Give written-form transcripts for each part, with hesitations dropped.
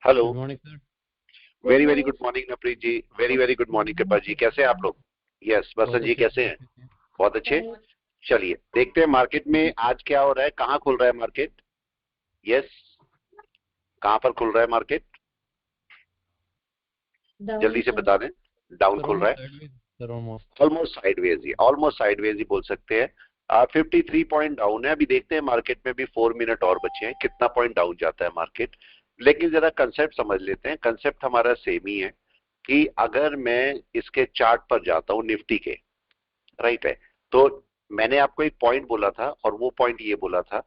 Hello. Good morning sir. Good very very morning. Good morning Navpreet ji, very very good morning Kripa ji, कैसे हैं आप लोग? Yes, बहुत बसंत जी अच्छे सर, कैसे आप हैं? कैसे हैं? बहुत अच्छे। फाइन। चलिए देखते हैं मार्केट में आज क्या हो रहा है, कहाँ खुल रहा है मार्केट। यस, कहाँ पर खुल रहा है मार्केट, डाउन जल्दी से सर। बता दें। डाउन सर खुल रहा ऑलमोस्ट है, sideways sir, almost. Almost sideways ही बोल सकते हैं। 53 पॉइंट डाउन है। अभी देखते हैं मार्केट में भी 4 मिनट और बचे हैं, कितना पॉइंट डाउन जाता है मार्केट। लेकिन जरा कंसेप्ट समझ लेते हैं। कंसेप्ट हमारा सेम ही है कि अगर मैं इसके चार्ट पर जाता हूं निफ्टी के, राइट है, तो मैंने आपको एक पॉइंट बोला था और वो पॉइंट ये बोला था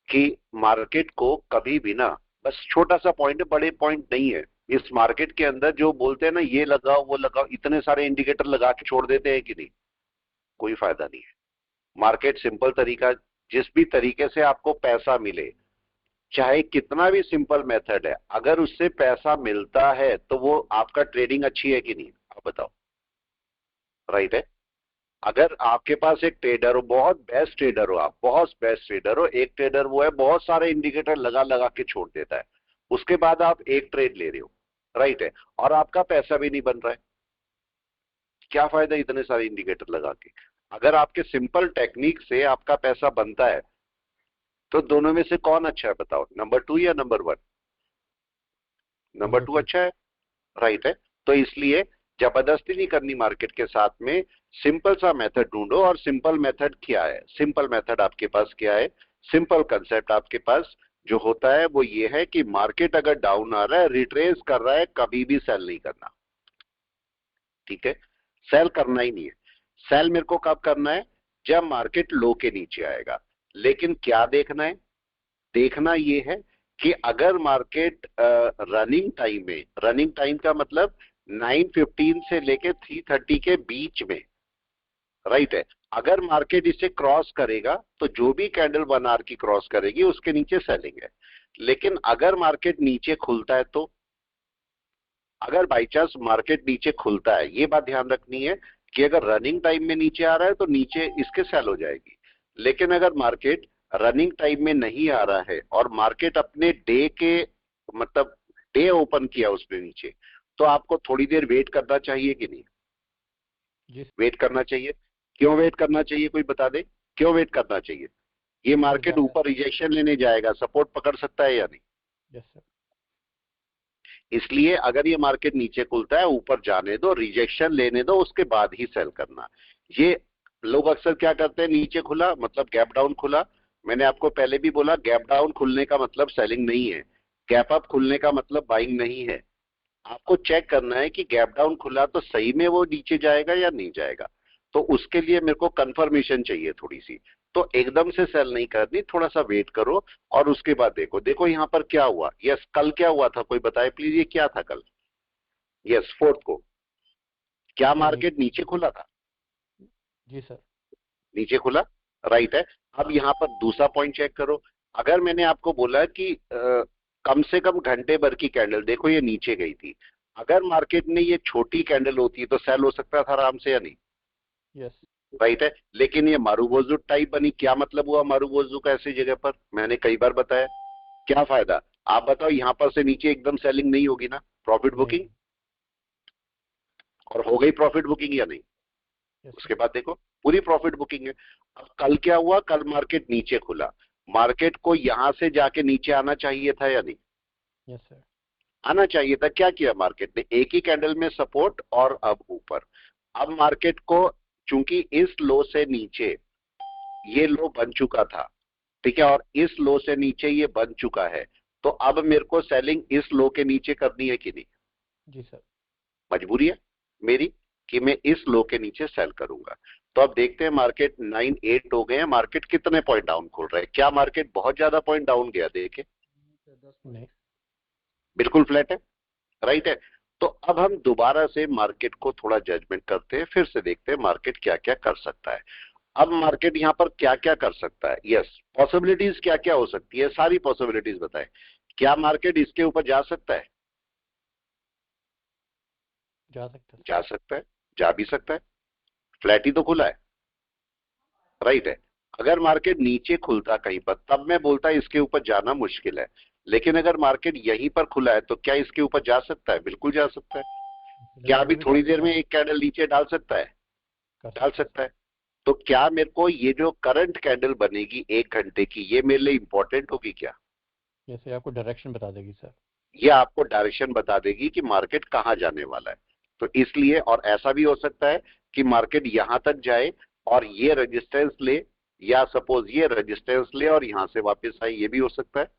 कि मार्केट को कभी भी ना, बस छोटा सा पॉइंट है, बड़े पॉइंट नहीं है। इस मार्केट के अंदर जो बोलते हैं ना ये लगाओ वो लगाओ, इतने सारे इंडिकेटर लगा के छोड़ देते हैं कि नहीं, कोई फायदा नहीं है। मार्केट सिंपल तरीका, जिस भी तरीके से आपको पैसा मिले, चाहे कितना भी सिंपल मेथड है, अगर उससे पैसा मिलता है तो वो आपका ट्रेडिंग अच्छी है कि नहीं, आप बताओ। राइट है। अगर आपके पास एक ट्रेडर हो, बहुत बेस्ट ट्रेडर हो, आप बहुत बेस्ट ट्रेडर हो, एक ट्रेडर वो है बहुत सारे इंडिकेटर लगा लगा के छोड़ देता है, उसके बाद आप एक ट्रेड ले रहे हो, राइट है, और आपका पैसा भी नहीं बन रहा है, क्या फायदा इतने सारे इंडिकेटर लगा के। अगर आपके सिंपल टेक्निक से आपका पैसा बनता है तो दोनों में से कौन अच्छा है बताओ, नंबर 2 या नंबर 1? Number number 2 to. अच्छा है, राइट है। तो इसलिए जबरदस्ती नहीं करनी मार्केट के साथ में, सिंपल सा मेथड ढूंढो। और सिंपल मेथड क्या है, सिंपल मेथड आपके पास क्या है, सिंपल कंसेप्ट आपके पास जो होता है वो ये है कि मार्केट अगर डाउन आ रहा है, रिट्रेस कर रहा है, कभी भी सेल नहीं करना। ठीक है, सेल करना ही नहीं है। सेल मेरे को कब करना है, जब मार्केट लो के नीचे आएगा। लेकिन क्या देखना है, देखना ये है कि अगर मार्केट रनिंग टाइम में, रनिंग टाइम का मतलब 9:15 से लेके 3:30 के बीच में, राइट है, अगर मार्केट इसे क्रॉस करेगा तो जो भी कैंडल 1 आवर की क्रॉस करेगी उसके नीचे सेलिंग है। लेकिन अगर मार्केट नीचे खुलता है तो, अगर बाई चांस मार्केट नीचे खुलता है, ये बात ध्यान रखनी है कि अगर रनिंग टाइम में नीचे आ रहा है तो नीचे इसके सेल हो जाएगी। लेकिन अगर मार्केट रनिंग टाइम में नहीं आ रहा है और मार्केट अपने डे के, मतलब डे ओपन किया उसने नीचे, तो आपको थोड़ी देर वेट करना चाहिए कि नहीं, जी वेट करना चाहिए। क्यों वेट करना चाहिए, कोई बता दे, क्यों वेट करना चाहिए? ये ऊपर मार्केट जाने। ऊपर रिजेक्शन लेने जाएगा, सपोर्ट पकड़ सकता है या नहीं? Yes sir. इसलिए अगर ये मार्केट नीचे खुलता है, ऊपर जाने दो, रिजेक्शन लेने दो, उसके बाद ही सेल करना। ये लोग अक्सर क्या करते हैं, नीचे खुला मतलब गैप डाउन खुला। मैंने आपको पहले भी बोला, गैप डाउन खुलने का मतलब सेलिंग नहीं है, गैप अप खुलने का मतलब बाइंग नहीं है। आपको चेक करना है कि गैप डाउन खुला तो सही में वो नीचे जाएगा या नहीं जाएगा। तो उसके लिए मेरे को कंफर्मेशन चाहिए थोड़ी सी। तो एकदम से सेल नहीं करनी, थोड़ा सा वेट करो और उसके बाद देखो। देखो यहां पर क्या हुआ, यस कल क्या हुआ था, कोई बताए प्लीज, ये क्या था कल? यस, 4 को क्या सर मार्केट नीचे। नीचे खुला था? जी सर। नीचे खुला, राइट है। अब यहां पर दूसरा पॉइंट चेक करो। अगर मैंने आपको बोला कि कम से कम घंटे भर की कैंडल, देखो ये नीचे गई थी, अगर मार्केट में ये छोटी कैंडल होती तो सेल हो सकता था आराम से या नहीं? यस। राइट है। लेकिन ये मारूबोजू टाइप बनी, क्या मतलब हुआ मारूबोजू का ऐसी जगह पर, मैंने कई बार बताया, क्या फायदा? आप बताओ, यहां पर से नीचे एकदम सेलिंग नहीं होगी ना, प्रॉफिट नहीं। बुकिंग, और हो गई प्रॉफिट बुकिंग या नहीं? Yes sir. उसके बाद देखो पूरी प्रॉफिट बुकिंग है। अब कल क्या हुआ, कल मार्केट नीचे खुला, मार्केट को यहां से जाके नीचे आना चाहिए था या नहीं? Yes sir. आना चाहिए था। क्या किया मार्केट ने, एक ही कैंडल में सपोर्ट और अब ऊपर। अब मार्केट को, चूंकि इस लो से नीचे ये लो बन चुका था, ठीक है, और इस लो से नीचे ये बन चुका है, तो अब मेरे को सेलिंग इस लो के नीचे करनी है कि नहीं? जी सर। मजबूरी है मेरी कि मैं इस लो के नीचे सेल करूंगा। तो अब देखते हैं, मार्केट 9-8 हो गए हैं, मार्केट कितने पॉइंट डाउन खोल रहा है, क्या मार्केट बहुत ज्यादा पॉइंट डाउन गया? देखे, नहीं। बिल्कुल फ्लैट है, राइट है। तो अब हम दोबारा से मार्केट को थोड़ा जजमेंट करते हैं, फिर से देखते हैं मार्केट क्या क्या कर सकता है। अब मार्केट यहां पर क्या क्या कर सकता है, यस, पॉसिबिलिटीज क्या क्या हो सकती है, सारी पॉसिबिलिटीज बताएं। क्या मार्केट इसके ऊपर जा सकता है? जा सकता है जा सकता है, जा भी सकता है, फ्लैट ही तो खुला है, राइट है। अगर मार्केट नीचे खुलता कहीं पर, तब मैं बोलता इसके ऊपर जाना मुश्किल है। लेकिन अगर मार्केट यहीं पर खुला है तो क्या इसके ऊपर जा सकता है? बिल्कुल जा सकता है। क्या लेकिन अभी अभी भी थोड़ी काफी देर में डाउन एक कैंडल नीचे डाल सकता है? कर डाल सकता है सकता सर। है। तो क्या मेरे को ये जो करंट कैंडल बनेगी 1 घंटे की, ये मेरे लिए इंपॉर्टेंट होगी क्या? जैसे आपको डायरेक्शन बता देगी सर। ये आपको डायरेक्शन बता देगी कि मार्केट कहाँ जाने वाला है। तो इसलिए, और ऐसा भी हो सकता है कि मार्केट यहां तक जाए और ये रेजिस्टेंस ले, या सपोज ये रेजिस्टेंस ले और यहां से वापस आए, ये भी हो सकता है।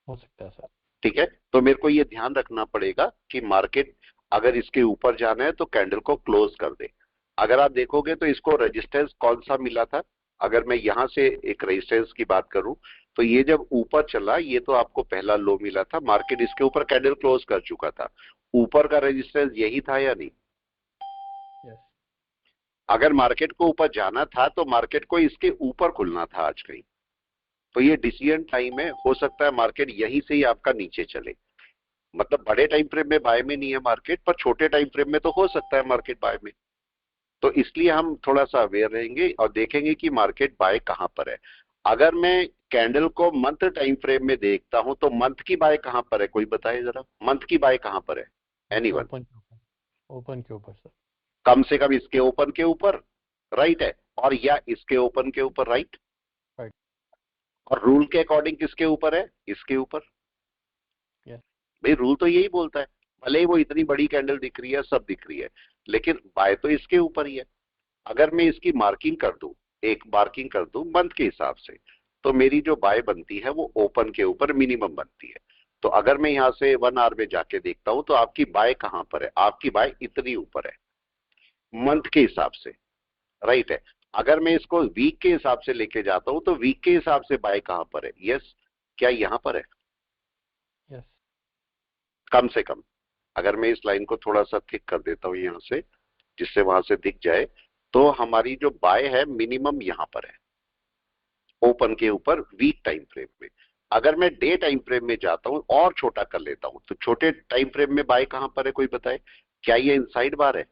हो सकता है सर। ठीक है, तो मेरे को ये ध्यान रखना पड़ेगा कि मार्केट अगर इसके ऊपर जाना है तो कैंडल को क्लोज कर दे। अगर आप देखोगे तो इसको रेजिस्टेंस कौन सा मिला था? अगर मैं यहां से एक रेजिस्टेंस की बात करूं, तो ये जब ऊपर चला, ये तो आपको पहला लो मिला था, मार्केट इसके ऊपर कैंडल क्लोज कर चुका था। ऊपर का रेजिस्टेंस यही था या नहीं? यस। अगर मार्केट को ऊपर जाना था तो मार्केट को इसके ऊपर खुलना था आज कहीं। तो ये डिसीजन टाइम है, हो सकता है मार्केट यहीं से ही आपका नीचे चले। मतलब बड़े टाइम फ्रेम में बाय में नहीं है मार्केट, पर छोटे टाइम फ्रेम में तो हो सकता है मार्केट बाय में। तो इसलिए हम थोड़ा सा अवेयर रहेंगे और देखेंगे कि मार्केट बाय कहां पर है। अगर मैं कैंडल को मंथ टाइम फ्रेम में देखता हूं तो मंथ की बाय कहां पर है? कोई बताए जरा, मंथ की बाय कहां पर है? इसके एनीवन? ओपन के ऊपर। ओपन के ऊपर सर। कम से कम इसके ओपन के ऊपर, राइट है, और या इसके ओपन के ऊपर, राइट। राइट। और रूल के अकॉर्डिंग किसके ऊपर है? इसके ऊपर। यस। भाई रूल तो यही बोलता है, भले ही वो इतनी बड़ी कैंडल दिख रही है, सब दिख रही है, लेकिन बाय तो इसके ऊपर ही है। अगर मैं इसकी मार्किंग कर दूं, एक मार्किंग कर दूं मंथ के हिसाब से, तो मेरी जो बाय बनती है वो ओपन के ऊपर मिनिमम बनती है। तो अगर मैं यहां से 1 आवर में जाके देखता हूं तो आपकी बाय कहां पर है? आपकी बाय इतनी ऊपर है मंथ के हिसाब से, राइट है। अगर मैं इसको वीक के हिसाब से लेके जाता हूं तो वीक के हिसाब से बाय कहां पर है? यस, क्या यहां पर है? यस। कम से कम अगर मैं इस लाइन को थोड़ा सा थिक कर देता हूं यहां से, जिससे वहां से दिख जाए, तो हमारी जो बाय है मिनिमम यहां पर है, ओपन के ऊपर वीक टाइम फ्रेम में। अगर मैं डे टाइम फ्रेम में जाता हूं और छोटा कर लेता हूं, तो छोटे टाइम फ्रेम में बाय कहां पर है? कोई बताए, क्या ये इनसाइड बार है?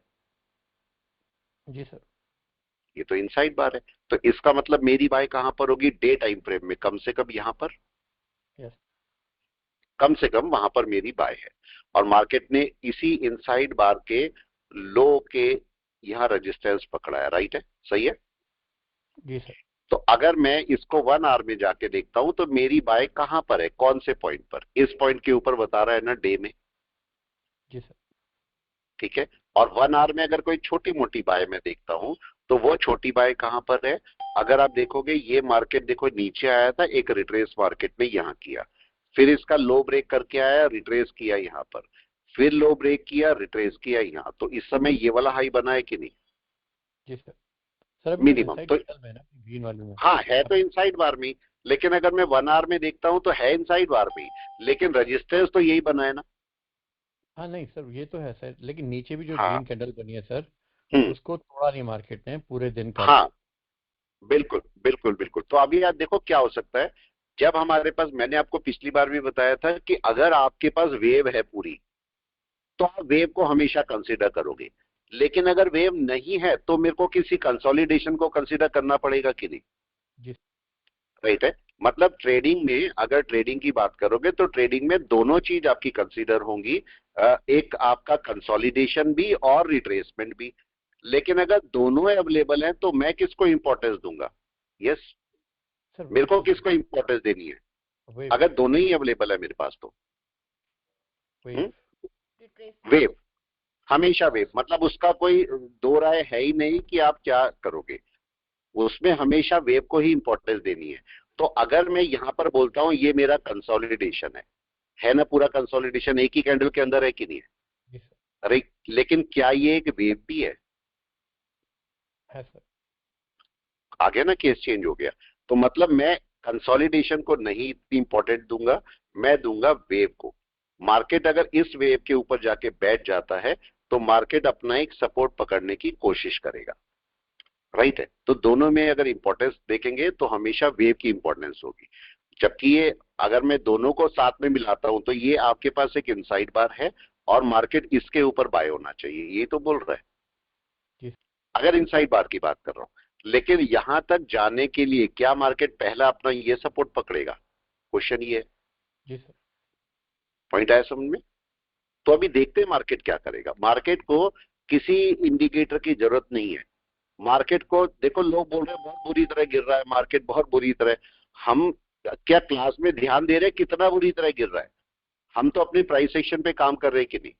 जी सर। ये तो इनसाइड बार है। तो इसका मतलब मेरी बाय कहां पर होगी? डे टाइम फ्रेम में, कम से कम यहां पर, यस। कम से कम वहां पर मेरी बाय है। और मार्केट ने इसी इनसाइड बार के लो के यहां रेजिस्टेंस पकड़ा है, राइट है, सही है। जी सर। तो अगर मैं इसको 1 आवर में जाके देखता हूं तो मेरी बाय कहां पर है? कौन से पॉइंट पर? इस पॉइंट के ऊपर बता रहा है ना, डे में। जी सर। ठीक है। और 1 आवर में अगर कोई छोटी मोटी बाय में देखता हूं तो वो छोटी बाय कहां पर है? अगर आप देखोगे ये मार्केट देखो नीचे आया था, एक रिट्रेस मार्केट में यहां किया, फिर इसका लो ब्रेक करके आया, रिट्रेस किया यहां पर, फिर लो ब्रेक किया, रिट्रेस किया यहां, तो इस समय ये वाला हाई बना है कि नहीं? जी सर। सर अभी तो मिनिमम इनसाइड तो, कैंडल में है ना ग्रीन वाली में। हाँ है तो अभी इनसाइड बार में ही। लेकिन अगर मैं 1 आवर में देखता हूं तो है इनसाइड बार में ही, लेकिन रजिस्टेंस तो यही बना है ना। हाँ नहीं सर ये तो है सर, लेकिन नीचे भी जो हाँ। ग्रीन कैंडल बनी है सर, हम्म। उसको तोड़ा नहीं मार्केट ने पूरे दिन का भी। हाँ, बिल्कुल बिल्कुल बिल्कुल। तो अभी यार देखो क्या हो सकता है, जब हमारे पास, मैंने आपको पिछली बार भी बताया था कि अगर आपके पास वेव है पूरी, तो आप वेव को हमेशा कंसीडर करोगे। लेकिन अगर वेव नहीं है तो मेरे को किसी कंसोलिडेशन को कंसीडर करना पड़ेगा कि नहीं? जी। राइट है। मतलब ट्रेडिंग में, अगर ट्रेडिंग की बात करोगे तो ट्रेडिंग में दोनों चीज आपकी कंसीडर होंगी, एक आपका कंसोलिडेशन भी और रिट्रेसमेंट भी। लेकिन अगर दोनों अवेलेबल हैं तो मैं किसको इंपॉर्टेंस दूंगा? यस, सर मेरे वेव को को किसको दूंगा। इंपॉर्टेंस देनी है? वेव। अगर दोनों ही अवेलेबल है मेरे पास तो। वेव। वेव, हमेशा वेव, मतलब उसका कोई दो राय है ही नहीं कि आप क्या करोगे, उसमें हमेशा वेव को ही इंपॉर्टेंस देनी है। तो अगर मैं यहां पर बोलता हूं ये मेरा कंसोलिडेशन है ना, पूरा कंसोलिडेशन एक ही कैंडल के अंदर है कि नहीं है? जी सर। अरे लेकिन क्या ये एक वेव भी है? है सर। आ गया ना, केस चेंज हो गया। तो मतलब मैं कंसोलिडेशन को नहीं इतनी इंपॉर्टेंट दूंगा, मैं दूंगा वेव को। मार्केट अगर इस वेव के ऊपर जाके बैठ जाता है तो मार्केट अपना एक सपोर्ट पकड़ने की कोशिश करेगा, राइट है। तो दोनों में अगर इंपॉर्टेंस देखेंगे तो हमेशा वेव की इंपॉर्टेंस होगी। जबकि ये, अगर मैं दोनों को साथ में मिलाता हूं तो ये आपके पास एक इनसाइड बार है और मार्केट इसके ऊपर बाय होना चाहिए, ये तो बोल रहा है, जी। अगर इनसाइड बार की बात कर रहा हूं। लेकिन यहां तक जाने के लिए क्या मार्केट पहला अपना ये सपोर्ट पकड़ेगा? क्वेश्चन ये है। जी सर। पॉइंट आया समझ में? तो अभी देखते हैं मार्केट क्या करेगा। मार्केट को किसी इंडिकेटर की जरूरत नहीं है। मार्केट को देखो, लोग बोल रहे हैं बहुत बुरी तरह गिर रहा है मार्केट, बहुत बुरी तरह। हम क्या क्लास में ध्यान दे रहे हैं कितना बुरी तरह गिर रहा है? हम तो अपने प्राइस सेक्शन पे काम कर रहे हैं कि नहीं?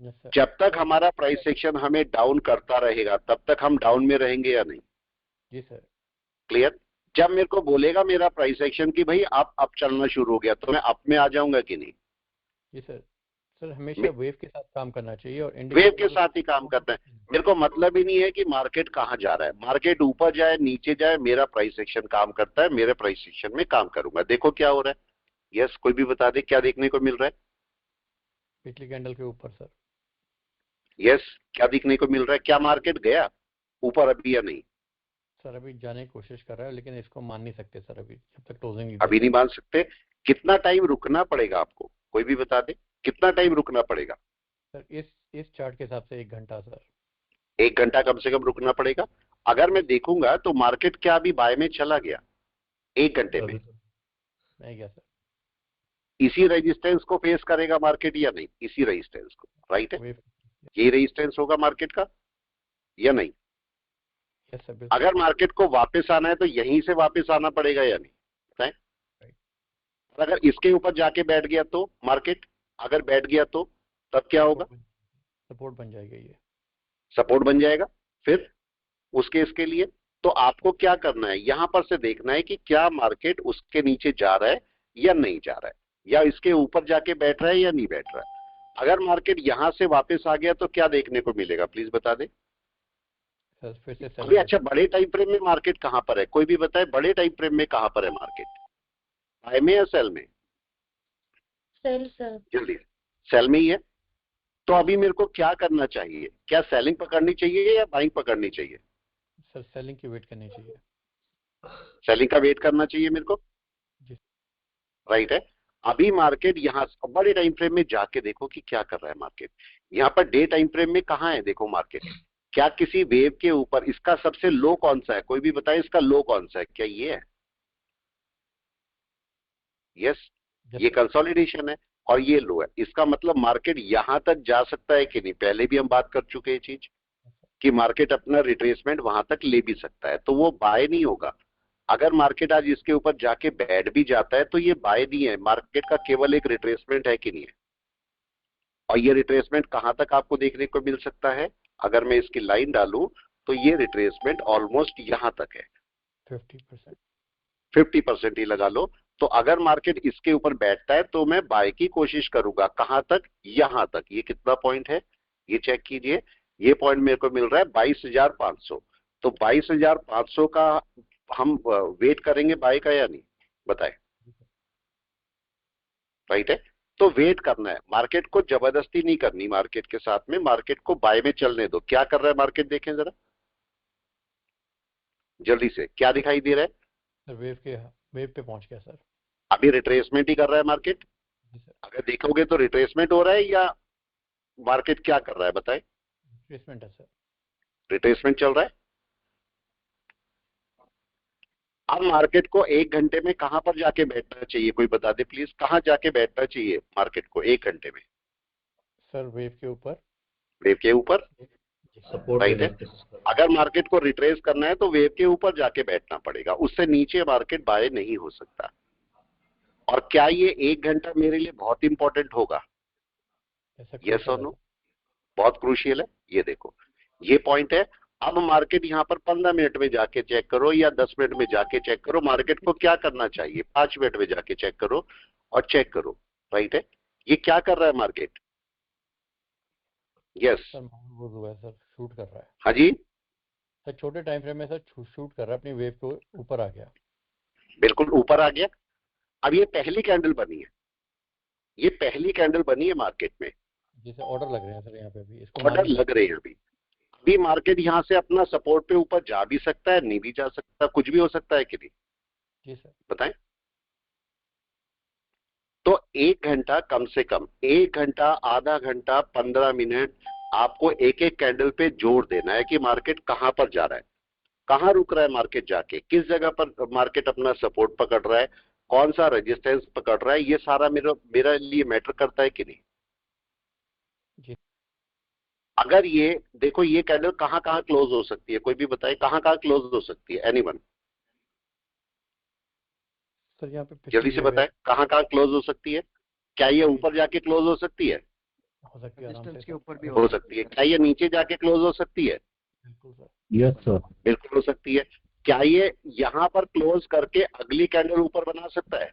Yes sir. जब तक हमारा प्राइस सेक्शन हमें डाउन करता रहेगा तब तक हम डाउन में रहेंगे या नहीं? जी सर। क्लियर? जब मेरे को बोलेगा मेरा प्राइस एक्शन कि भाई आप अप चलना शुरू हो गया, तो मैं अप में आ जाऊंगा कि नहीं? जी सर। सर हमेशा वेव के साथ काम करना चाहिए और वेव इंडिकेटर के को साथ ही काम करना है। मेरे को मतलब ही नहीं है कि मार्केट कहां जा रहा है, मार्केट ऊपर जाए नीचे जाए, मेरा प्राइस एक्शन काम करता है, मेरे प्राइस एक्शन में काम करूंगा। देखो क्या हो रहा है। यस, कोई भी बता दे क्या देखने को मिल रहा है? पिछली कैंडल के ऊपर सर। यस, क्या देखने को मिल रहा है? क्या मार्केट गया ऊपर अभी या नहीं? सर अभी जाने की कोशिश कर रहा है लेकिन इसको मान नहीं सकते सर, अभी जब तक क्लोजिंग नहीं अभी नहीं देगा। मान सकते? कितना टाइम रुकना पड़ेगा आपको? कोई भी बता दे कितना टाइम रुकना पड़ेगा? सर इस चार्ट के हिसाब से 1 घंटा सर। 1 घंटा कम से कम रुकना पड़ेगा। अगर जी मैं देखूंगा तो मार्केट क्या अभी बाय में चला गया 1 घंटे सर। में? अभी तो नहीं गया सर। इसी रेजिस्टेंस को फेस करेगा मार्केट या नहीं? इसी रेजिस्टेंस को, राइट है? वेव। यही रेजिस्टेंस होगा मार्केट का या नहीं? यस सर बिल्कुल। अगर मार्केट को वापस आना है तो यहीं से वापस आना पड़ेगा या नहीं? बताएं। राइट। और अगर इसके ऊपर जाके बैठ गया तो मार्केट, अगर बैठ गया तो तब क्या होगा? सपोर्ट बन जाएगा ये। सपोर्ट बन जाएगा। फिर उसके इसके लिए तो आपको क्या करना है, यहां पर से देखना है कि क्या मार्केट उसके नीचे जा रहा है या नहीं जा रहा है, या इसके ऊपर जाके बैठ रहा है या नहीं बैठ रहा है। अगर मार्केट यहां से वापस आ गया तो क्या देखने को मिलेगा, प्लीज बता दे। सर फिर से अभी सेलिंग अच्छा, होगी। बड़े टाइम फ्रेम में मार्केट कहां पर है? कोई भी बताए, बड़े टाइम फ्रेम में कहां पर है मार्केट? बाय में या सेल में? Cell sir. जल्दी, सेल में ही है। तो अभी मेरे को क्या करना चाहिए? क्या सेलिंग पकड़नी चाहिए या बाइंग पकड़नी चाहिए? सर सेलिंग की वेट करनी चाहिए। सेलिंग का वेट करना चाहिए मेरे को, जी। राइट है? अभी मार्केट यहां बड़े टाइम फ्रेम में जाके देखो कि क्या कर रहा है मार्केट। यहां पर डे टाइम फ्रेम में कहां है देखो मार्केट। क्या किसी वेव के ऊपर इसका सबसे लो कौन सा है? कोई भी बताए इसका लो कौन सा है? क्या ये है? यस, यस ये सर। कंसोलिडेशन है और ये लो है। इसका मतलब मार्केट यहां तक जा सकता है कि नहीं? पहले भी हम बात कर चुके हैं ये चीज कि मार्केट अपना रिट्रेसमेंट वहां तक ले भी सकता है, तो वो बाय नहीं होगा। अगर मार्केट आज इसके ऊपर जाके बैठ भी जाता है तो ये बाय नहीं है, मार्केट का केवल एक रिट्रेसमेंट है कि नहीं है? और ये रिट्रेसमेंट कहां तक आपको देखने को मिल सकता है? अगर मैं इसकी लाइन डालूं तो ये रिट्रेसमेंट ऑलमोस्ट यहां तक है। 50%। 50% ही लगा लो। तो अगर मार्केट इसके ऊपर बैठता है तो मैं बाय की कोशिश करूंगा। कहां तक? यहां तक। ये कितना पॉइंट है ये चेक कीजिए। ये पॉइंट मेरे को मिल रहा है 22,500। तो 22,500 का हम वेट करेंगे बाय का या नहीं? बताए, राइट है? तो वेट करना है, मार्केट को जबरदस्ती नहीं करनी। मार्केट के साथ में मार्केट को बाय में चलने दो। क्या कर रहा है मार्केट देखें जरा जल्दी से, क्या दिखाई दे रहा है? सर वेव पे पहुंच गया सर। अभी रिट्रेसमेंट ही कर रहा है मार्केट। जी सर। अगर देखोगे तो रिट्रेसमेंट हो रहा है या मार्केट क्या कर रहा है बताए? रिट्रेसमेंट है सर। रिट्रेसमेंट चल रहा है। अब मार्केट को 1 घंटे में कहां पर जाके बैठना चाहिए? कोई बता दे प्लीज, कहां जाके बैठना चाहिए मार्केट को 1 घंटे में? सर वेव के ऊपर। वेव के ऊपर, जी सर। सपोर्ट राइट लेने है? की कोशिश कर रहा अगर मार्केट को रिट्रेस करना है तो वेव के ऊपर जाके बैठना पड़ेगा, उससे नीचे मार्केट बाय नहीं हो सकता। और क्या ये 1 घंटा मेरे लिए बहुत इंपॉर्टेंट होगा? ऐसा यस क्रूशल और है नो? सर। बहुत क्रूशियल है। ये देखो, ये पॉइंट है। अब मार्केट यहां पर 15 मिनट में जाके चेक करो या 10 मिनट में जाके चेक करो, मार्केट को क्या करना चाहिए? 5 मिनट में जाके चेक करो और चेक करो, राइट है? ये क्या कर रहा है मार्केट? यस, सर वो हुआ है सर, शूट कर रहा है। हाँ जी, सर छोटे टाइम फ्रेम में सर शूट कर रहा है, अपनी वेव के ऊपर आ गया। बिल्कुल ऊपर आ गया। अब ये पहली कैंडल बनी है, ये पहली कैंडल बनी है मार्केट में। जिसे ऑर्डर लग रहे हैं सर यहाँ पे भी, इसको मान ऑर्डर नहीं लग सकते। रहे हैं अभी। अभी मार्केट यहां से अपना सपोर्ट पे ऊपर जा भी सकता है, नहीं भी जा सकता, कुछ भी हो सकता है कि नहीं? जी सर। बताएं। तो 1 घंटा कम से कम, 1 घंटा, आधा घंटा, 15 मिनट आपको एक एक कैंडल पे जोर देना है कि मार्केट कहां पर जा रहा है, कहां रुक रहा है मार्केट, जाके किस जगह पर मार्केट अपना सपोर्ट पकड़ रहा है, कौन सा रेजिस्टेंस पकड़ रहा है, ये सारा मेरा लिए मैटर करता है कि नहीं। जी अगर ये देखो, ये कैंडल कहां कहां क्लोज हो सकती है, कोई भी बताए कहां कहां क्लोज हो सकती है, एनीवन सर, यहाँ पे जल्दी से बताए कहां कहां क्लोज हो सकती है। क्या ये ऊपर जाके क्लोज हो सकती है, हो सकती है, आराम से रेजिस्टेंस के सर। ऊपर भी हो सकती है। क्या ये नीचे जाके क्लोज हो सकती है, बिल्कुल सर। यस सर, बिल्कुल हो सकती है। क्या ये यहां पर क्लोज करके अगली कैंडल ऊपर बना सकता है,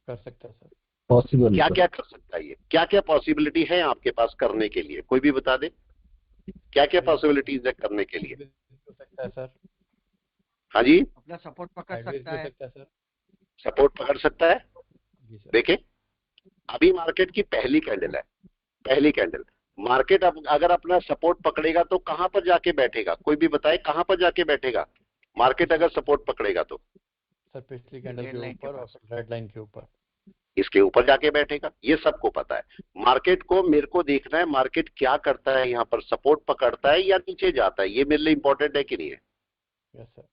कर सकता है सर। पॉसिबल क्या सर। क्या कर सकता है, ये क्या क्या पॉसिबिलिटी है आपके पास करने के लिए, कोई भी बता दे क्या क्या सर, यहाँ पे पॉसिबिलिटीज है करने के लिए। हो सकता है सर, हाँ जी, अपना सपोर्ट पकड़ साइडवेज सकता भी हो है। सकता है सर। सपोर्ट पकड़ सकता है। जी सर। देखे, अभी मार्केट की पहली कैंडल है, पहली कैंडल। मार्केट अब अगर अपना सपोर्ट पकड़ेगा तो कहां पर जाके बैठेगा, कोई भी बताए कहां पर जाके बैठेगा मार्केट अगर सपोर्ट पकड़ेगा तो। सर पिछली कैंडल रेड के लाइन के ऊपर और पास। फिर रेड लाइन के ऊपर। इसके ऊपर जाके बैठेगा, ये सबको पता है। मार्केट को मेरे को देखना है मार्केट क्या करता है, यहाँ पर सपोर्ट पकड़ता है या नीचे जाता है, ये मेरे लिए इंपॉर्टेंट है कि नहीं है। Yes sir.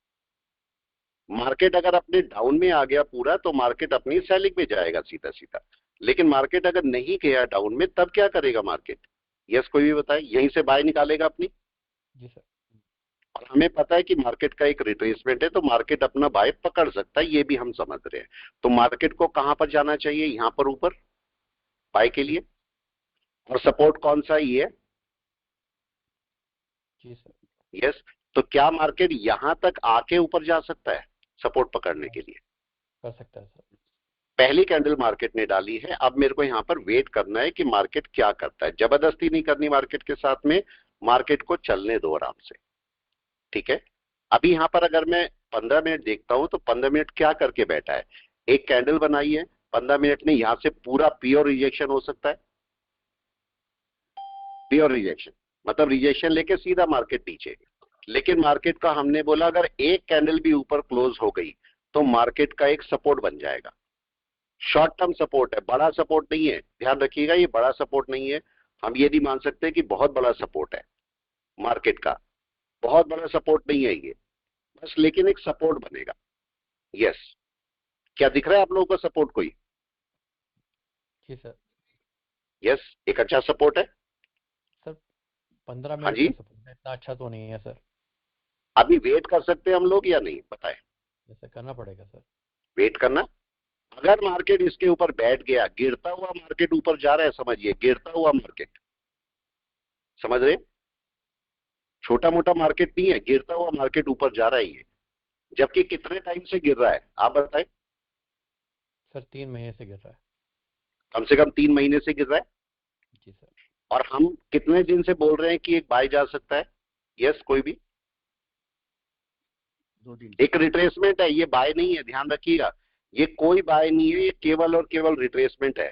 मार्केट अगर अपने डाउन में आ गया पूरा तो मार्केट अपनी सेलिंग में जाएगा सीधा सीधा। लेकिन मार्केट अगर नहीं गया डाउन में तब क्या करेगा मार्केट, यस कोई भी बताए, यहीं से बाय निकालेगा अपनी। जी सर। और हमें पता है कि मार्केट का एक रिट्रेसमेंट है तो मार्केट अपना बाय पकड़ सकता है, ये भी हम समझ रहे हैं। तो मार्केट को कहां पर जाना चाहिए, यहां पर ऊपर बाय के लिए। और सपोर्ट कौन सा, ये है। जी सर। यस, तो क्या मार्केट यहां तक आके ऊपर जा सकता है सपोर्ट पकड़ने के लिए। कर सकता है सर। पहली कैंडल मार्केट ने डाली है, अब मेरे को यहां पर वेट करना है कि मार्केट क्या करता है। जबरदस्ती नहीं करनी मार्केट के साथ में, मार्केट को चलने दो आराम से, ठीक है। अभी यहां पर अगर मैं 15 मिनट देखता हूं तो 15 मिनट क्या करके बैठा है, एक कैंडल बनाई है 15 मिनट में, यहां से पूरा प्योर रिजेक्शन हो सकता है। प्योर रिजेक्शन मतलब रिजेक्शन लेके सीधा मार्केट नीचे। लेकिन मार्केट का हमने बोला अगर एक कैंडल भी ऊपर क्लोज हो गई तो मार्केट का एक सपोर्ट बन जाएगा। शॉर्ट टर्म सपोर्ट है, बड़ा सपोर्ट नहीं है, ध्यान रखिएगा, ये बड़ा सपोर्ट नहीं है। हम ये नहीं मान सकते कि बहुत बड़ा सपोर्ट है मार्केट का, बहुत बड़ा सपोर्ट नहीं है ये, बस लेकिन एक सपोर्ट बनेगा। यस, क्या दिख रहा है आप लोगों को सपोर्ट कोई। जी सर। यस, एक अच्छा सपोर्ट है। सर 15 हाँ मिनट जी, का सपोर्ट इतना अच्छा तो नहीं है सर। अभी वेट कर सकते हैं हम लोग या नहीं बताएं। ऐसा करना पड़ेगा सर। वेट करना। अगर मार्केट इसके ऊपर बैठ गया, गिरता हुआ मार्केट ऊपर जा रहा है, समझिए गिरता हुआ मार्केट, समझ रहे, छोटा मोटा मार्केट नहीं है, गिरता हुआ मार्केट ऊपर जा रहा है ये। जबकि कितने टाइम से गिर रहा है आप बताएं। सर 3 महीने से गिर रहा है। कम से कम 3 महीने से गिर रहा है। जी सर। और हम कितने दिन से बोल रहे हैं कि एक बाय जा सकता है। यस कोई भी, 2 दिन। एक रिट्रेसमेंट है, ये बाय नहीं है, ध्यान रखिएगा, ये कोई बाय नहीं है, ये केवल और केवल रिट्रेसमेंट है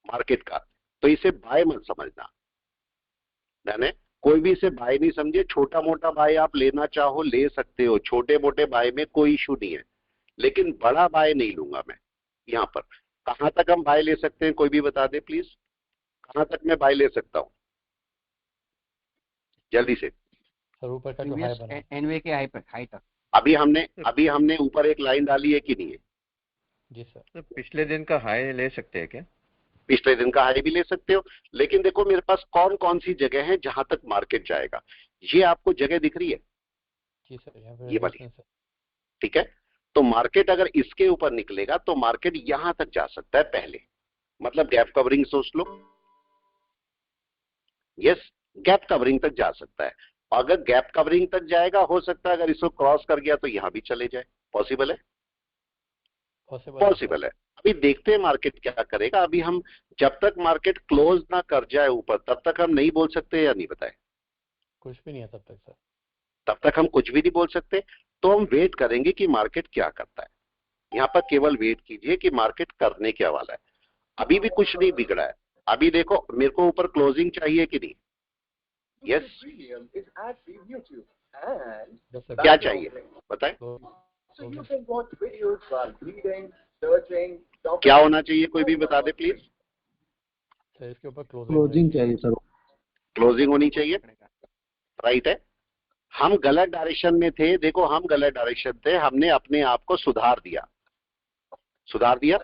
मार्केट का। तो इसे बाय मत समझना, यानी कोई भी इसे बाय नहीं समझे। छोटा मोटा बाय आप लेना चाहो ले सकते हो, छोटे मोटे बाय में कोई इशू नहीं है, लेकिन बड़ा बाय नहीं लूंगा मैं यहां पर। कहां तक हम बाय ले सकते हैं, कोई भी बता दे प्लीज, कहां तक मैं बाय ले सकता हूं जल्दी से। सर ऊपर का जो हाई प्रीवियस बना। एनवे के हाई तक। अभी हमने ऊपर एक लाइन डाली है कि नहीं है। जी सर। तो पिछले दिन का हाई ले सकते हैं क्या। पिछले दिन का हाई भी ले सकते हो, लेकिन देखो मेरे पास कौन कौन सी जगह है जहां तक मार्केट जाएगा। ये आपको जगह दिख रही है, जी सर। यहाँ पे ये वाली, रेजिस्टेंस है। ठीक है। तो मार्केट अगर इसके ऊपर निकलेगा तो मार्केट यहां तक जा सकता है पहले, मतलब गैप कवरिंग सोच लो। यस, गैप कवरिंग तक जा सकता है। अगर गैप कवरिंग तक जाएगा, हो सकता है अगर इसको क्रॉस कर गया तो यहां भी चले जाए, पॉसिबल है, पॉसिबल है। अभी देखते हैं मार्केट क्या करेगा। अभी हम जब तक मार्केट क्लोज ना कर जाए ऊपर तब तक हम नहीं बोल सकते, या नहीं बताए, कुछ भी नहीं है तब तक सर। तब तक हम कुछ भी नहीं बोल सकते। तो हम वेट करेंगे कि मार्केट क्या करता है। यहां पर केवल वेट कीजिए कि मार्केट करने क्या वाला है। अभी भी कुछ नहीं बिगड़ा है। अभी देखो मेरे को ऊपर क्लोजिंग चाहिए कि नहीं। यस, क्या चाहिए बताएं, क्या होना चाहिए, कोई भी बता दे प्लीज। सर इसके ऊपर क्लोजिंग चाहिए सर। क्लोजिंग होनी चाहिए, राइट है। हम गलत डायरेक्शन में थे, देखो हम गलत डायरेक्शन थे, हमने अपने आप को सुधार दिया। सुधार दिया?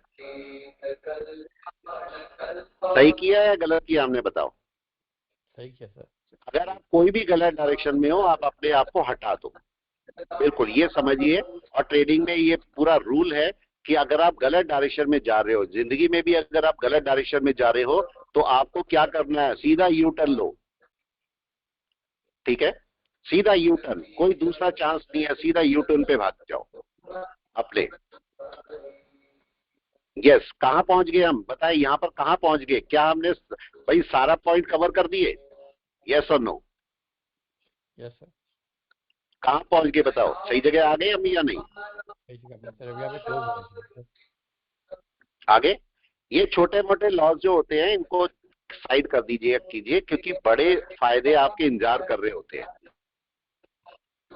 सही किया या गलत किया हमने, बताओ। सही किया सर। अगर आप कोई भी गलत डायरेक्शन में हो, आप अपने आप को हटा दो, बिल्कुल ये समझिए। और ट्रेडिंग में ये पूरा रूल है कि अगर आप गलत डायरेक्शन में जा रहे हो, जिंदगी में भी अगर आप गलत डायरेक्शन में जा रहे हो, तो आपको क्या करना है, सीधा यू टर्न लो, ठीक है? सीधा यू टर्न, कोई दूसरा चांस नहीं है, सीधा यू टर्न पे भाग जाओ अपने। यस, कहां पहुंच गए हम, बताएं यहां पर कहां पहुंच गए? क्या हमने भाई सारा पॉइंट कवर कर दिए? यस और नो? Yes sir. कहां पहुंच गए बताओ, सही जगह आ गए हम या नहीं? सही जगह पे सर, अभी यहाँ पे क्लोज हो रही है सर। आगे ये छोटे मोटे लॉस जो होते हैं इनको साइड कर दीजिए, कीजिए, क्योंकि बड़े फायदे आपके इंतजार कर रहे होते हैं।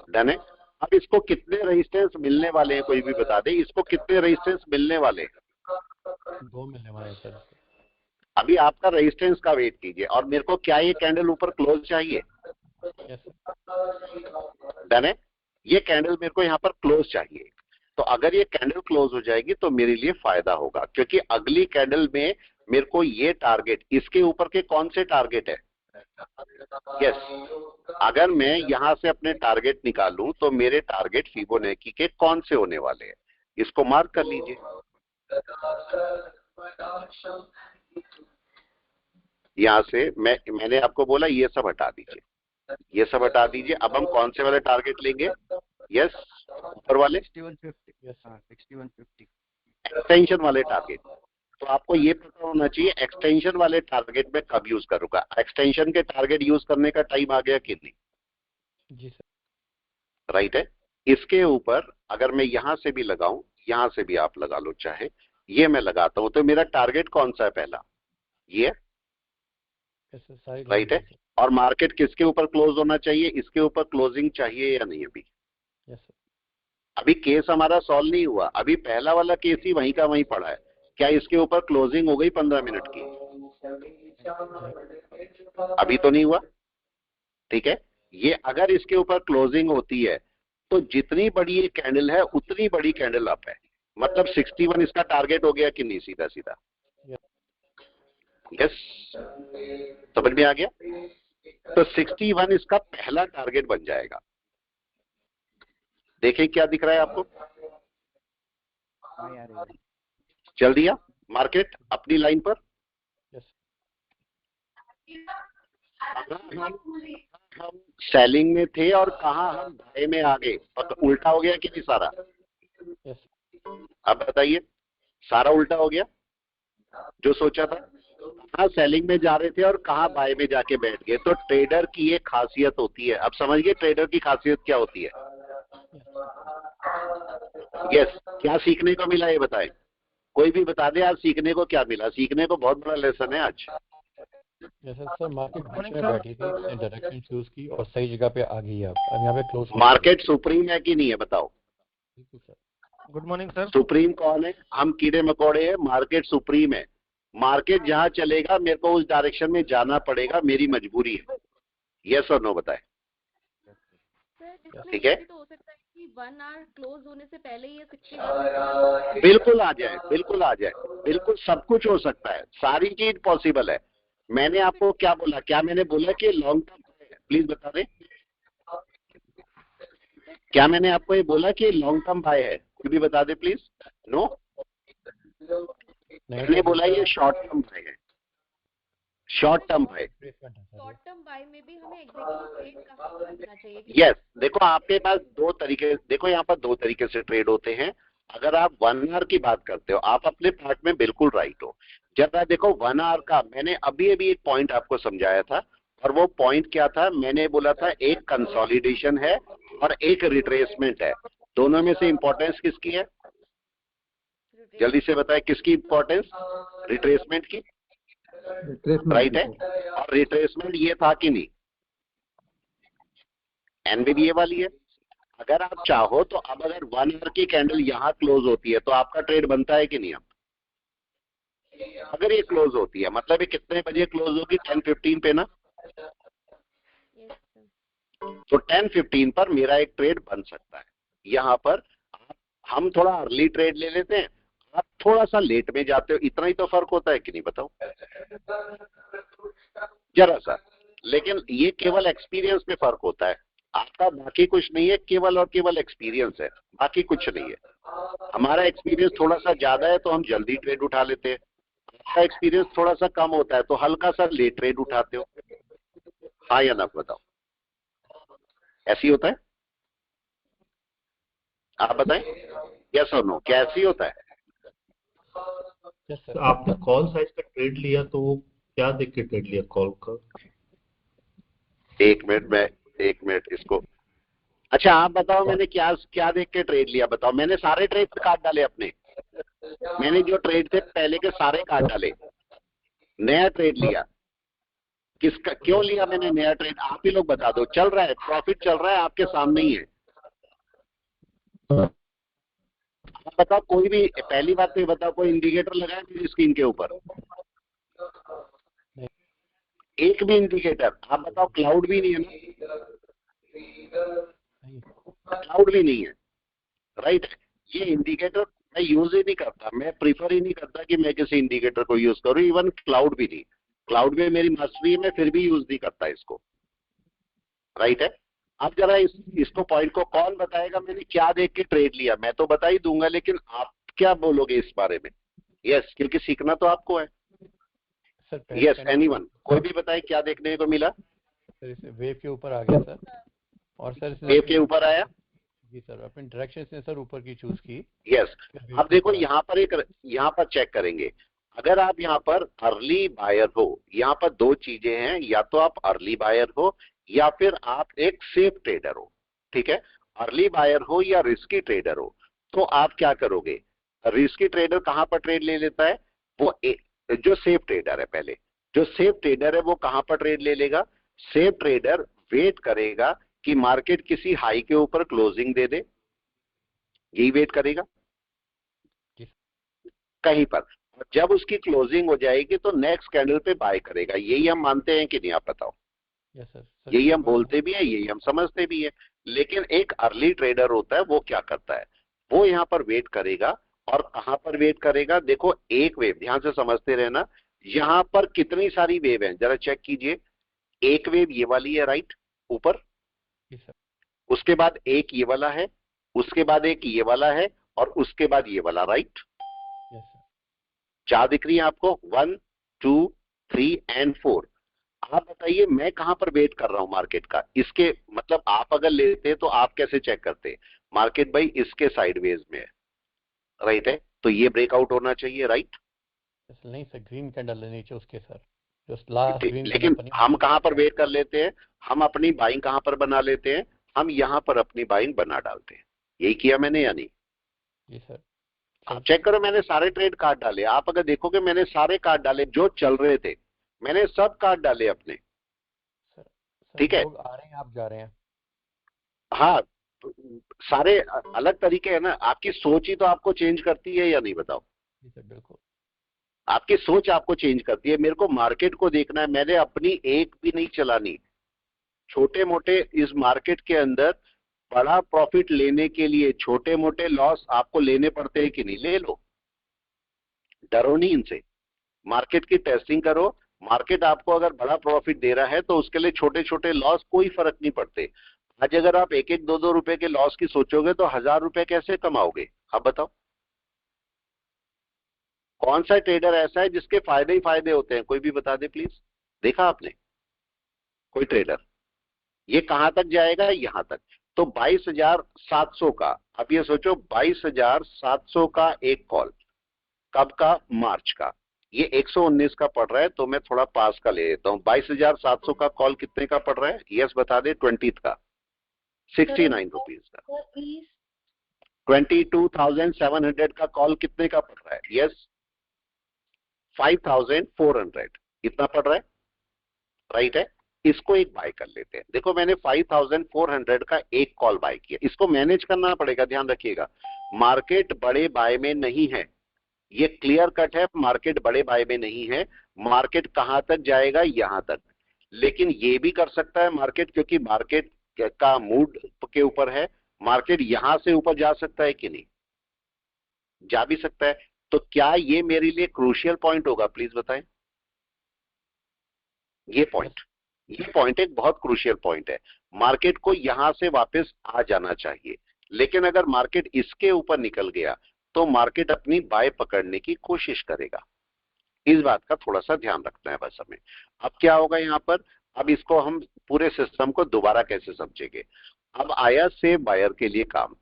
डन है? अब इसको कितने रेजिस्टेंस मिलने वाले हैं, कोई भी बता दे, इसको कितने रेजिस्टेंस मिलने वाले हैं? 2 मिलने वाले हैं सर इसको। अभी आपका रेजिस्टेंस का वेट कीजिए, और मेरे को क्या ये कैंडल ऊपर क्लोज चाहिए? Yes sir. डन है? ये कैंडल मेरे को यहाँ पर क्लोज चाहिए। तो अगर ये कैंडल क्लोज हो जाएगी तो मेरे लिए फायदा होगा, क्योंकि अगली कैंडल में मेरे को ये टारगेट, इसके ऊपर के कौन से टारगेट है? यस, अगर मैं यहां से अपने टारगेट निकालूं तो मेरे टारगेट फिबोनाची के कौन से होने वाले हैं, इसको मार्क कर लीजिए। यहां से मैंने आपको बोला ये सब हटा दीजिए, ये सब हटा दीजिए। अब हम कौन से वाले टारगेट लेंगे? यस, ऊपर वाले 6150। Yes sir. हाँ 6150। एक्सटेंशन वाले टारगेट। तो आपको ये पता होना चाहिए एक्सटेंशन वाले टारगेट में कब यूज करूंगा। एक्सटेंशन के टारगेट यूज करने का टाइम आ गया कि नहीं? जी सर। राइट है? इसके ऊपर अगर मैं यहां से भी लगाऊं, यहां से भी आप लगा लो चाहे, ये मैं लगाता हूं, तो मेरा टारगेट कौन सा है? पहला ये, यस सर, सारी राइट है? लाइन। और मार्केट किसके ऊपर क्लोज होना चाहिए? इसके ऊपर क्लोजिंग चाहिए या नहीं? अभी यस सर। अभी केस हमारा सॉल्व नहीं हुआ, अभी पहला वाला केस ही वहीं का वहीं पड़ा है। क्या इसके ऊपर क्लोजिंग हो गई 15 मिनट की? अभी तो नहीं हुआ, ठीक है? ये अगर इसके ऊपर क्लोजिंग होती है तो जितनी बड़ी ये कैंडल है उतनी बड़ी कैंडल अप है, मतलब 61 इसका टारगेट हो गया कि नहीं? सीधा सीधा यस, समझ में आ गया? तो 61 इसका पहला टारगेट बन जाएगा। देखें क्या दिख रहा है आपको? हाँ यार ये। चल दिया मार्केट अपनी लाइन पर। यस हम सेलिंग में थे और कहा हम बाय में आ गए, और उल्टा हो गया कि नहीं सारा? यस। अब बताइए, सारा उल्टा हो गया जो सोचा था। कहाँ सेलिंग में जा रहे थे और कहाँ बाय में जाके बैठ गए। तो ट्रेडर की एक खासियत होती है, अब समझिए ट्रेडर की खासियत क्या होती है। यस, क्या सीखने को मिला ये बताएं, कोई भी बता दे आज सीखने को क्या मिला। सीखने को बहुत बड़ा लेसन है आज। यस सर, मार्केट बीच में बैठी थी, इसने डायरेक्शन चूज की और सही जगह पे आ गई है। अब यहाँ पे क्लोज मार्केट सुप्रीम है कि नहीं है बताओ? बिल्कुल sir. Good morning sir. Supreme कौन है? हम कीड़े मकोड़े हैं, मार्केट सुप्रीम है। मार्केट जहां चलेगा मेरे को उस डायरेक्शन में जाना पड़ेगा, मेरी मजबूरी है। यस और नो बताएं। सर ठीक है? तो हो सकता है कि 1 आवर क्लोज होने से पहले ये 61 बिल्कुल आ जाए, बिल्कुल आ जाए, बिल्कुल सब कुछ हो सकता है, सारी चीज पॉसिबल है। मैंने आपको क्या बोला? क्या मैंने बोला कि लॉन्ग टर्म है? प्लीज बता दें, क्या मैंने आपको ये बोला कि लॉन्ग टर्म बाय है? कोई भी बता दे प्लीज। नो, मैंने बोला ये शॉर्ट टर्म बाय है, short term by. Short term by में भी हमें एग्जैक्टली ट्रेड कहाँ करना चाहिए? यस, देखो आपके पास दो तरीके, देखो यहाँ पर दो तरीके से ट्रेड होते हैं। अगर आप 1 आवर की बात करते हो, आप अपने पार्ट में बिल्कुल राइट हो। जरा देखो 1 आवर का मैंने अभी अभी एक पॉइंट आपको समझाया था, और वो पॉइंट क्या था? मैंने बोला था एक कंसोलिडेशन है और एक रिट्रेसमेंट है। दोनों में से इंपॉर्टेंस किसकी है? जल्दी से बताएं, किसकी इंपॉर्टेंस? रिट्रेसमेंट की, राइट है? और रिट्रेसमेंट ये था कि नहीं? एनबीबी ये वाली है। अगर आप चाहो तो अब अगर 1 आवर की कैंडल यहां क्लोज होती है तो आपका ट्रेड बनता है कि नहीं? अब अगर ये क्लोज होती है मतलब ये कितने बजे क्लोज होगी? 10:15 पे ना? तो 10:15 पर मेरा एक ट्रेड बन सकता है। यहां पर हम थोड़ा अर्ली ट्रेड ले लेते हैं, आप थोड़ा सा लेट में जाते हो, इतना ही तो फर्क होता है कि नहीं, बताओ जरा सा। लेकिन ये केवल एक्सपीरियंस में फर्क होता है, आपका बाकी कुछ नहीं है, केवल और केवल एक्सपीरियंस है, बाकी कुछ नहीं है। हमारा एक्सपीरियंस थोड़ा सा ज्यादा है तो हम जल्दी ट्रेड उठा लेते हैं, आपका एक्सपीरियंस थोड़ा सा कम होता है तो हल्का सा लेट ट्रेड उठाते हो। हाँ या ना बताओ, ऐसी होता है? आप बताएं, यस और नो, कैसी होता है? यस तो सर। आपने कॉल साइज का ट्रेड लिया तो वो क्या देख के ट्रेड लिया कॉल का? एक मिनट इसको, अच्छा आप बताओ मैंने क्या क्या देख के ट्रेड लिया, बताओ। मैंने सारे ट्रेड काट डाले अपने, मैंने जो ट्रेड थे पहले के सारे काट डाले, नया ट्रेड लिया। किसका क्यों लिया मैंने नया ट्रेड, आप ही लोग बता दो। चल रहा है, प्रॉफिट चल रहा है, आपके सामने ही है। आप बताओ, कोई भी, पहली बात तो ये बताओ, कोई इंडिकेटर लगाया मेरी स्क्रीन के ऊपर? नहीं। एक भी इंडिकेटर? आप बताओ, क्लाउड भी नहीं है ना? नहीं। क्लाउड भी नहीं है, राइट। ये इंडिकेटर मैं यूज ही नहीं करता, मैं प्रीफर ही नहीं करता कि मैं किसी इंडिकेटर को यूज करूं, इवन क्लाउड भी नहीं। क्लाउड में मेरी मास्टरी है, मैं फिर भी यूज नहीं करता इसको, राइट है। अब जरा इसको पॉइंट को कौन बताएगा मैंने क्या देख के ट्रेड लिया? मैं तो बता ही दूंगा, लेकिन आप क्या बोलोगे इस बारे में? यस, क्योंकि सीखना तो आपको है। सर पहले यस, कैंडल एनीवन, कोई भी बताए क्या देखने को मिला? सर इसे वेव के ऊपर आ गया सर, और सर इसे वेव के ऊपर आया, जी सर, अपनी डायरेक्शन से सर ऊपर की चूज की। यस। फिर वेव अब के देखो ऊपर आ यहाँ पर चेक करेंगे। अगर आप यहाँ पर अर्ली बायर हो, यहाँ पर दो चीजें हैं, या तो आप अर्ली बायर हो या फिर आप एक सेफ ट्रेडर हो, ठीक है। अर्ली बायर हो या रिस्की ट्रेडर हो, तो आप क्या करोगे? रिस्की ट्रेडर कहां पर ट्रेड ले लेता है? जो सेफ ट्रेडर है, पहले जो सेफ ट्रेडर है वो कहां पर ट्रेड ले लेगा? सेफ ट्रेडर वेट करेगा कि मार्केट किसी हाई के ऊपर क्लोजिंग दे दे, यही वेट करेगा जी। कहीं पर। और जब उसकी क्लोजिंग हो जाएगी तो नेक्स्ट कैंडल पे बाय करेगा, यही हम मानते हैं कि नहीं, आप बताओ। Yes sir. यही हम बोलते भी है, यही हम समझते भी है। लेकिन एक अर्ली ट्रेडर होता है, वो क्या करता है? वो यहाँ पर वेट करेगा। और कहां पर वेट करेगा? देखो, एक वेव, ध्यान से समझते रहना, यहाँ पर कितनी सारी वेव है जरा चेक कीजिए। एक वेव ये वाली है, राइट, ऊपर। जी सर। उसके बाद एक ये वाला है, उसके बाद एक ये वाला है, और उसके बाद ये वाला, राइट। Yes sir. चार दिख रही है आपको, 1 2 3 एंड 4। आप बताइए मैं कहां पर वेट कर रहा हूं मार्केट का? इसके मतलब आप अगर लेते तो आप कैसे चेक करते? मार्केट भाई इसके साइडवेज में है, राइट है, तो ये ब्रेकआउट होना चाहिए, राइट। यस नहीं सर, ग्रीन कैंडल है नीचे उसके सर, जो लास्ट ग्रीन कैंडल लेकिन बनी। हम कहां पर वेट कर लेते हैं? हम अपनी बाइंग कहां पर बना लेते हैं? हम यहां पर अपनी बाइंग बना डालते हैं। यही किया मैंने या नहीं? जी सर। आप चेक करो, मैंने सारे ट्रेड काट डाले। आप अगर देखोगे मैंने सारे काट डाले, जो चल रहे थे मैंने सब काट डाले अपने, सर ठीक है। लोग आ रहे हैं, आप जा रहे हैं। हाँ, तो सारे अलग तरीके है ना, आपकी सोच ही तो आपको चेंज करती है या नहीं, बताओ। जी सर बिल्कुल। आपकी सोच आपको चेंज करती है। मेरे को मार्केट को देखना है, मैंने अपनी एक भी नहीं चलानी। छोटे मोटे इस मार्केट के अंदर बड़ा प्रॉफिट लेने के लिए छोटे मोटे लॉस आपको लेने पड़ते हैं कि नहीं? ले लो, डरो नहीं इनसे। मार्केट की टेस्टिंग करो। मार्केट आपको अगर बड़ा प्रॉफिट दे रहा है तो उसके लिए छोटे छोटे लॉस कोई फर्क नहीं पड़ते। आज अगर आप एक एक दो दो रुपए के लॉस की सोचोगे तो 1000 रुपए कैसे कमाओगे? आप बताओ, कौन सा ट्रेडर ऐसा है जिसके फायदे ही फायदे होते हैं? कोई भी बता दे प्लीज। देखा आपने कोई ट्रेडर? ये कहां तक जाएगा? यहां तक। तो 22,700 का, अब ये सोचो 22,700 का एक कॉल, कब का? मार्च का। ये 119 का पड़ रहा है, तो मैं थोड़ा पास का ले लेता हूं। 22,700 का कॉल कितने का पड़ रहा है? यस बता दे। 20 का, 69 रुपीज का। 22,700 का कॉल कितने का पड़ रहा है? यस, 5,400 इतना पड़ रहा है, राइट है। इसको एक बाय कर लेते हैं। देखो मैंने 5,400 का एक कॉल बाय किया, इसको मैनेज करना पड़ेगा, ध्यान रखिएगा। मार्केट बड़े बाय में नहीं है, ये क्लियर कट है, मार्केट बड़े बाय में नहीं है। मार्केट कहां तक जाएगा? यहां तक। लेकिन ये भी कर सकता है मार्केट, क्योंकि मार्केट का मूड के ऊपर है। मार्केट यहां से ऊपर जा सकता है कि नहीं? जा भी सकता है। तो क्या ये मेरे लिए क्रूशियल पॉइंट होगा? प्लीज बताएं। ये पॉइंट एक बहुत क्रूशियल पॉइंट है। मार्केट को यहां से वापस आ जाना चाहिए, लेकिन अगर मार्केट इसके ऊपर निकल गया तो मार्केट अपनी बाय पकड़ने की कोशिश करेगा। इस बात का थोड़ा सा ध्यान रखना है बस हमें। अब क्या होगा यहां पर? अब इसको हम पूरे सिस्टम को दोबारा कैसे समझेंगे? अब आया सेफ बायर के लिए काम।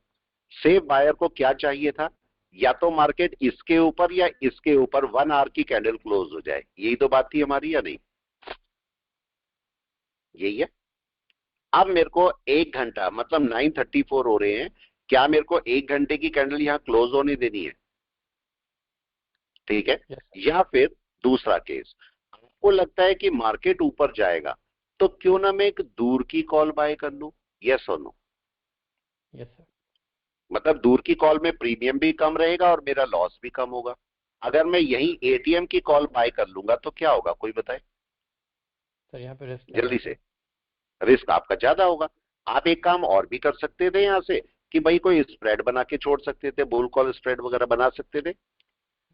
सेफ बायर को क्या चाहिए था? या तो मार्केट इसके ऊपर या इसके ऊपर 1 आवर की कैंडल क्लोज हो जाए। यही तो बात थी हमारी, या नहीं? यही है। अब मेरे को 1 घंटा मतलब 9:34 हो रहे हैं, क्या मेरे को 1 घंटे की कैंडल यहां क्लोज होने देनी है? ठीक है। Yes. या फिर दूसरा केस, आपको लगता है कि मार्केट ऊपर जाएगा तो क्यों ना मैं एक दूर की कॉल बाय कर लूं? यस और नो? Yes sir. मतलब दूर की कॉल में प्रीमियम भी कम रहेगा और मेरा लॉस भी कम होगा। अगर मैं यही एटीएम की कॉल बाय कर लूंगा तो क्या होगा, कोई बताए सर यहाँ पे रिस्क जल्दी से? रिस्क आपका ज्यादा होगा। आप एक काम और भी कर सकते थे यहां से कि भाई कोई स्प्रेड बना के छोड़ सकते थे, बुल कॉल स्प्रेड वगैरह बना सकते थे।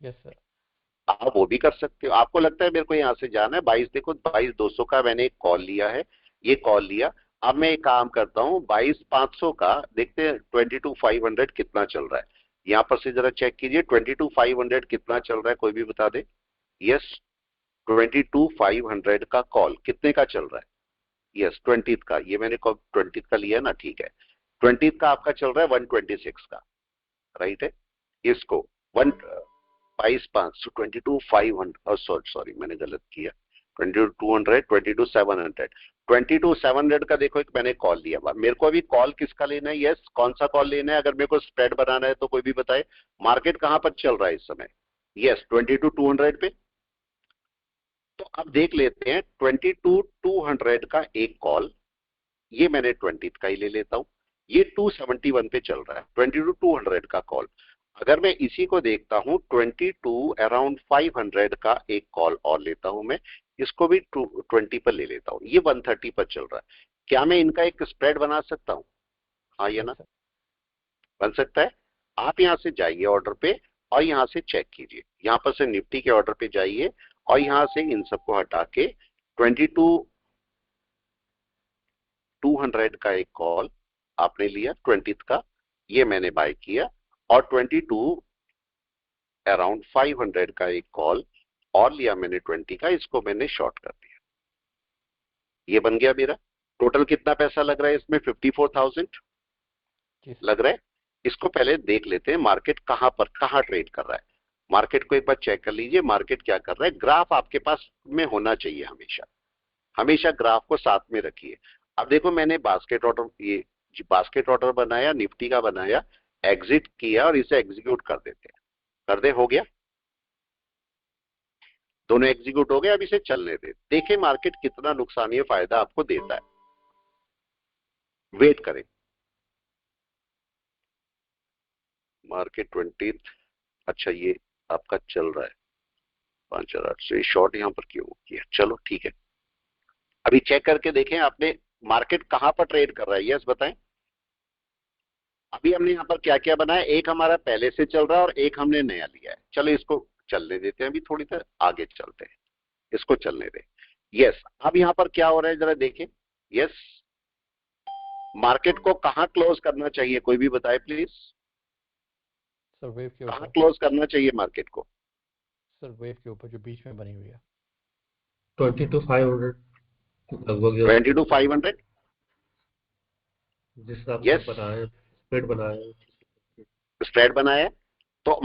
Yes sir. आप वो भी कर सकते हो। आपको लगता है मेरे को यहां से जाना है 22, देखो 22,200 का मैंने एक कॉल लिया है, ये कॉल लिया। अब मैं एक काम करता हूं, 22,500 का देखते हैं 22,500 कितना चल रहा है। यहां पर से जरा चेक कीजिए 22,500 कितना चल रहा है, कोई भी बता दे। यस, 22,500 का कॉल कितने का चल रहा है? यस, 20 का। ये मैंने 20 का लिया है ना, ठीक है। 20 का आपका चल रहा है 126 का, राइट है। इसको 22,500 22,500, सॉरी मैंने गलत किया। 22,200 22,700 22,700 का देखो एक मैंने कॉल लिया हुआ। मेरे को अभी कॉल किसका लेना है? यस, कौन सा कॉल लेना है? अगर मेरे को स्प्रेड बनाना है तो कोई भी बताए। मार्केट कहां पर चल रहा है इस समय? यस, 22,200 पे। तो अब देख लेते हैं 22,200 का एक कॉल, ये मैंने 20 का ही ले लेता हूं। ये 271 पे चल रहा है 22,200 का कॉल। अगर मैं इसी को देखता हूं 22 अराउंड 500 का एक कॉल और लेता हूं मैं, इसको भी 20 पर ले लेता हूं, ये 130 पर चल रहा है। क्या मैं इनका एक स्प्रेड बना सकता हूं? हाँ या ना? सर। बन सकता है। आप यहां से जाइए ऑर्डर पे और यहां से चेक कीजिए, यहां पर से निफ्टी के ऑर्डर पे जाइए और यहां से इन सबको हटा के 22,200 का एक कॉल आपने लिया 20 का, ये मैंने बाय किया। और 22 अराउंड 500 का एक कॉल और लिया मैंने 20 का, इसको मैंने शॉर्ट कर दिया। ये बन गया मेरा। टोटल कितना पैसा लग रहा है इसमें? 54,000 जी सर। लग रहा है। इसको पहले देख लेते हैं मार्केट कहां पर कहां ट्रेड कर रहा है। मार्केट को एक बार चेक कर लीजिए, मार्केट क्या कर रहा है। ग्राफ आपके पास में होना चाहिए हमेशा, हमेशा ग्राफ को साथ में रखिए। अब देखो मैंने बास्केट ऑर्डर, ये बास्केट ऑर्डर बनाया, निफ्टी का बनाया, एग्जिट किया और इसे एग्जीक्यूट कर देते हैं। कर दे, हो गया, दोनों एग्जीक्यूट हो गए। अब इसे चलने दे, देखें मार्केट कितना नुकसान या फायदा आपको देता है। वेट करें। मार्केट 20, अच्छा ये आपका चल रहा है 5,800 से, शॉर्ट यहां पर क्यों किया? चलो ठीक है, अभी चेक करके देखें आपने मार्केट कहां पर ट्रेड कर रहा है। यस बताएं। अभी हमने यहाँ पर क्या क्या बनाया, एक हमारा पहले से चल रहा है और एक हमने नया लिया है। चलो इसको चलने देते हैं, अभी थोड़ी देर आगे चलते हैं, इसको चलने दें। यस, अब यहाँ पर क्या हो रहा है जरा देखें। यस, मार्केट को कहां क्लोज करना चाहिए, कोई भी बताए प्लीज। सर वेव के कहां ऊपर। क्लोज करना चाहिए मार्केट को? सर वेव के ऊपर जो बीच में बनी हुई है। 22,500 लगभग या उसके 22,500। जिस हिसाब से यस, बनाया, स्प्रेड बनाया। स्प्रेड बनाया है। तो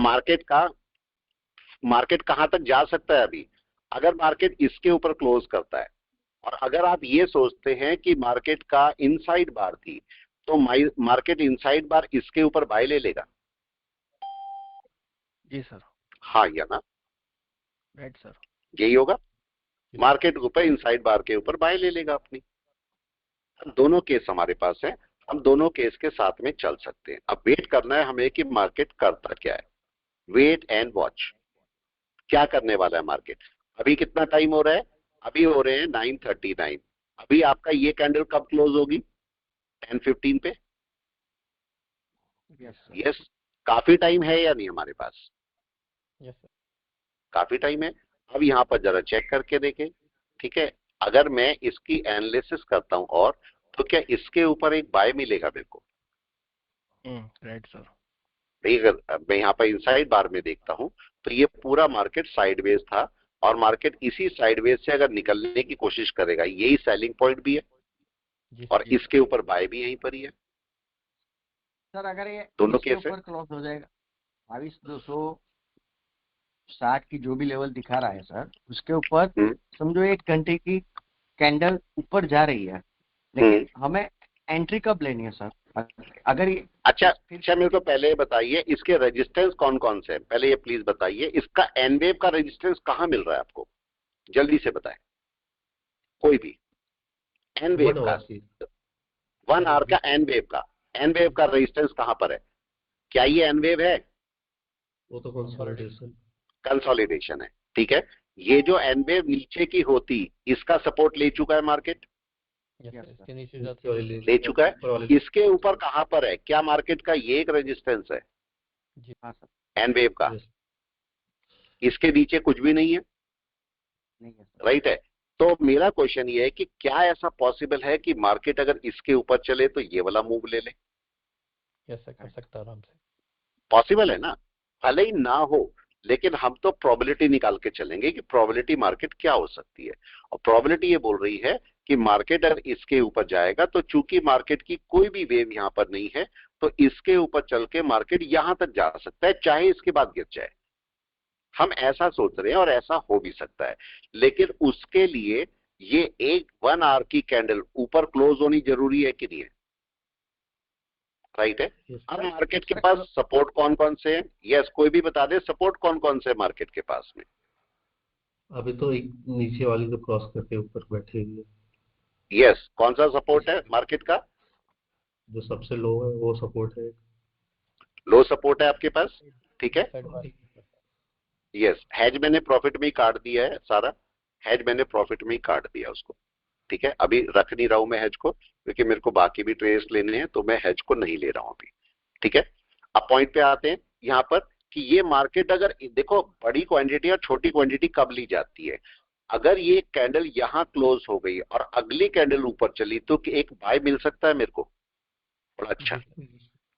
मार्केट कहां तक जा सकता है अभी? अगर मार्केट इसके ऊपर क्लोज करता है और अगर आप ये सोचते हैं कि मार्केट का इनसाइड बार थी, तो मार्केट इनसाइड बार इसके ऊपर बाय ले लेगा। जी सर। हाँ या ना? Right sir. यही होगा, जी मार्केट ऊपर इनसाइड बार के ऊपर बाय ले लेगा अपनी। दोनों केस हमारे पास है, हम दोनों केस के साथ में चल सकते हैं। अब वेट करना है हमें कि मार्केट करता क्या है। वेट एंड वॉच, क्या करने वाला है मार्केट। अभी कितना टाइम हो रहा है? अभी हो रहे हैं 9:39। अभी आपका ये कैंडल कब क्लोज होगी? 10:15 पे। Yes sir. यस, काफी टाइम है या नहीं हमारे पास? Yes sir. काफी टाइम है। अब यहाँ पर जरा चेक करके देखें, ठीक है। अगर मैं इसकी एनालिसिस करता हूं और तो क्या इसके ऊपर एक बाय मिलेगा मेरे को? Right sir. भाई अगर मैं यहाँ पर इनसाइड बार में देखता हूं तो ये पूरा मार्केट साइडवेज था और मार्केट इसी साइडवेज से अगर निकलने की कोशिश करेगा, यही सेलिंग पॉइंट भी है जी और सर। इसके ऊपर बाय भी यहीं पर ही है। सर अगर ये दोनों इसके केस है। ऊपर क्लोज हो जाएगा 22,260 की जो भी लेवल दिखा रहा है सर, उसके ऊपर समझो 1 घंटे की कैंडल ऊपर जा रही है, लेकिन हमें एंट्री कब लेनी है सर? अगर ये अच्छा मेरे को पहले बताइए इसके रेजिस्टेंस कौन कौन से हैं, पहले ये प्लीज बताइए। इसका एन वेव का रेजिस्टेंस कहाँ मिल रहा है आपको, जल्दी से बताएं। कोई भी एन वेव का, 1 आवर का एन वेव का रेजिस्टेंस कहां पर है? क्या ये एन वेव है? वो तो कंसोलिडेशन है, ठीक है। ये जो एन वेव नीचे की होती, इसका सपोर्ट ले चुका है मार्केट, यस सर। इसके नीचे ले चुका है। इसके ऊपर कहां पर है? क्या मार्केट का ये एक रेजिस्टेंस है जी हाँ सर, एन वेव का? इसके नीचे कुछ भी नहीं है, नहीं है सर। राइट है। तो मेरा क्वेश्चन ये है कि क्या ऐसा पॉसिबल है कि मार्केट अगर इसके ऊपर चले तो ये वाला मूव ले ले? यस सर, कर सकता आराम से। पॉसिबल है ना? भले ही ना हो, लेकिन हम तो प्रोबेबिलिटी निकाल के चलेंगे कि प्रोबेबिलिटी मार्केट क्या हो सकती है। और प्रोबेबिलिटी ये बोल रही है कि मार्केट अगर इसके ऊपर जाएगा तो चूंकि मार्केट की कोई भी वेव यहां पर नहीं है, तो इसके ऊपर चल के मार्केट यहां तक जा सकता है, चाहे इसके बाद गिर जाए। हम ऐसा सोच रहे हैं और ऐसा हो भी सकता है, लेकिन उसके लिए ये एक 1 आवर की कैंडल ऊपर क्लोज होनी जरूरी है कि नहीं है? राइट है। अब मार्केट के पास सपोर्ट कौन कौन से हैं? यस, कोई भी बता दे सपोर्ट कौन कौन से मार्केट के पास में? अभी तो एक नीचे वाली तो क्रॉस करके ऊपर बैठी हुई है। यस, कौन सा सपोर्ट है मार्केट का? जो सबसे लो है वो सपोर्ट है। लो सपोर्ट है आपके पास, ठीक है। Side bar. यस, हैज मैंने प्रॉफिट में ही काट दिया है सारा, हैज मैंने प्रॉफिट में ही काट दिया उसको, ठीक है। अभी रख नहीं रहा हूं मैं हैज को, क्योंकि मेरे को बाकी भी ट्रेड्स लेने हैं, तो मैं हैज को नहीं ले रहा हूं अभी, ठीक है। अब पॉइंट पे आते हैं यहां पर कि ये मार्केट अगर देखो बड़ी क्वांटिटी और छोटी क्वांटिटी कब ली जाती है। अगर ये कैंडल यहां क्लोज हो गई और अगली कैंडल ऊपर चली तो एक बाय मिल सकता है मेरे को, बड़ा अच्छा,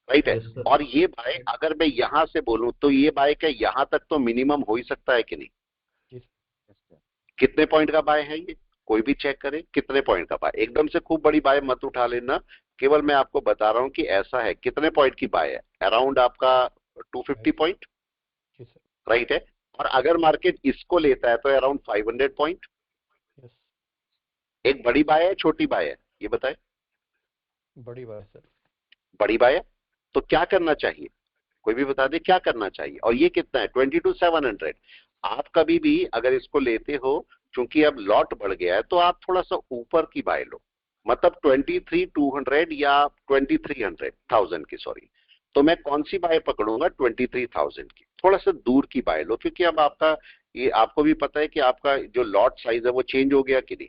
राइट है। और ये बाय अगर मैं यहां से बोलूं तो ये बाय क्या यहां तक तो मिनिमम हो ही सकता है कि नहीं? कितने पॉइंट का बाय है ये? कोई भी चेक करे कितने पॉइंट का बाय। एकदम से खूब बड़ी बाय मत उठा लेना, केवल मैं आपको बता रहा हूं कि ऐसा है। कितने पॉइंट की बाय है? अराउंड आपका 250 पॉइंट, राइट है। और अगर मार्केट इसको लेता है तो अराउंड 500 पॉइंट। एक बड़ी बाय है छोटी बाय है, ये बताए? बड़ी बाय सर। बड़ी बाय है, तो क्या करना चाहिए? कोई भी बता दे क्या करना चाहिए। और ये कितना है? 22,700। आप कभी भी अगर इसको लेते हो, चूंकि अब लॉट बढ़ गया है, तो आप थोड़ा सा ऊपर की बाय लो, मतलब 23,200 या 23,000 की, सॉरी। तो मैं कौन सी बाय पकड़ूंगा? 23,000 की। थोड़ा सा दूर की बाय लो, क्योंकि अब आपका ये आपको भी पता है कि आपका जो लॉट साइज है वो चेंज हो गया कि नहीं?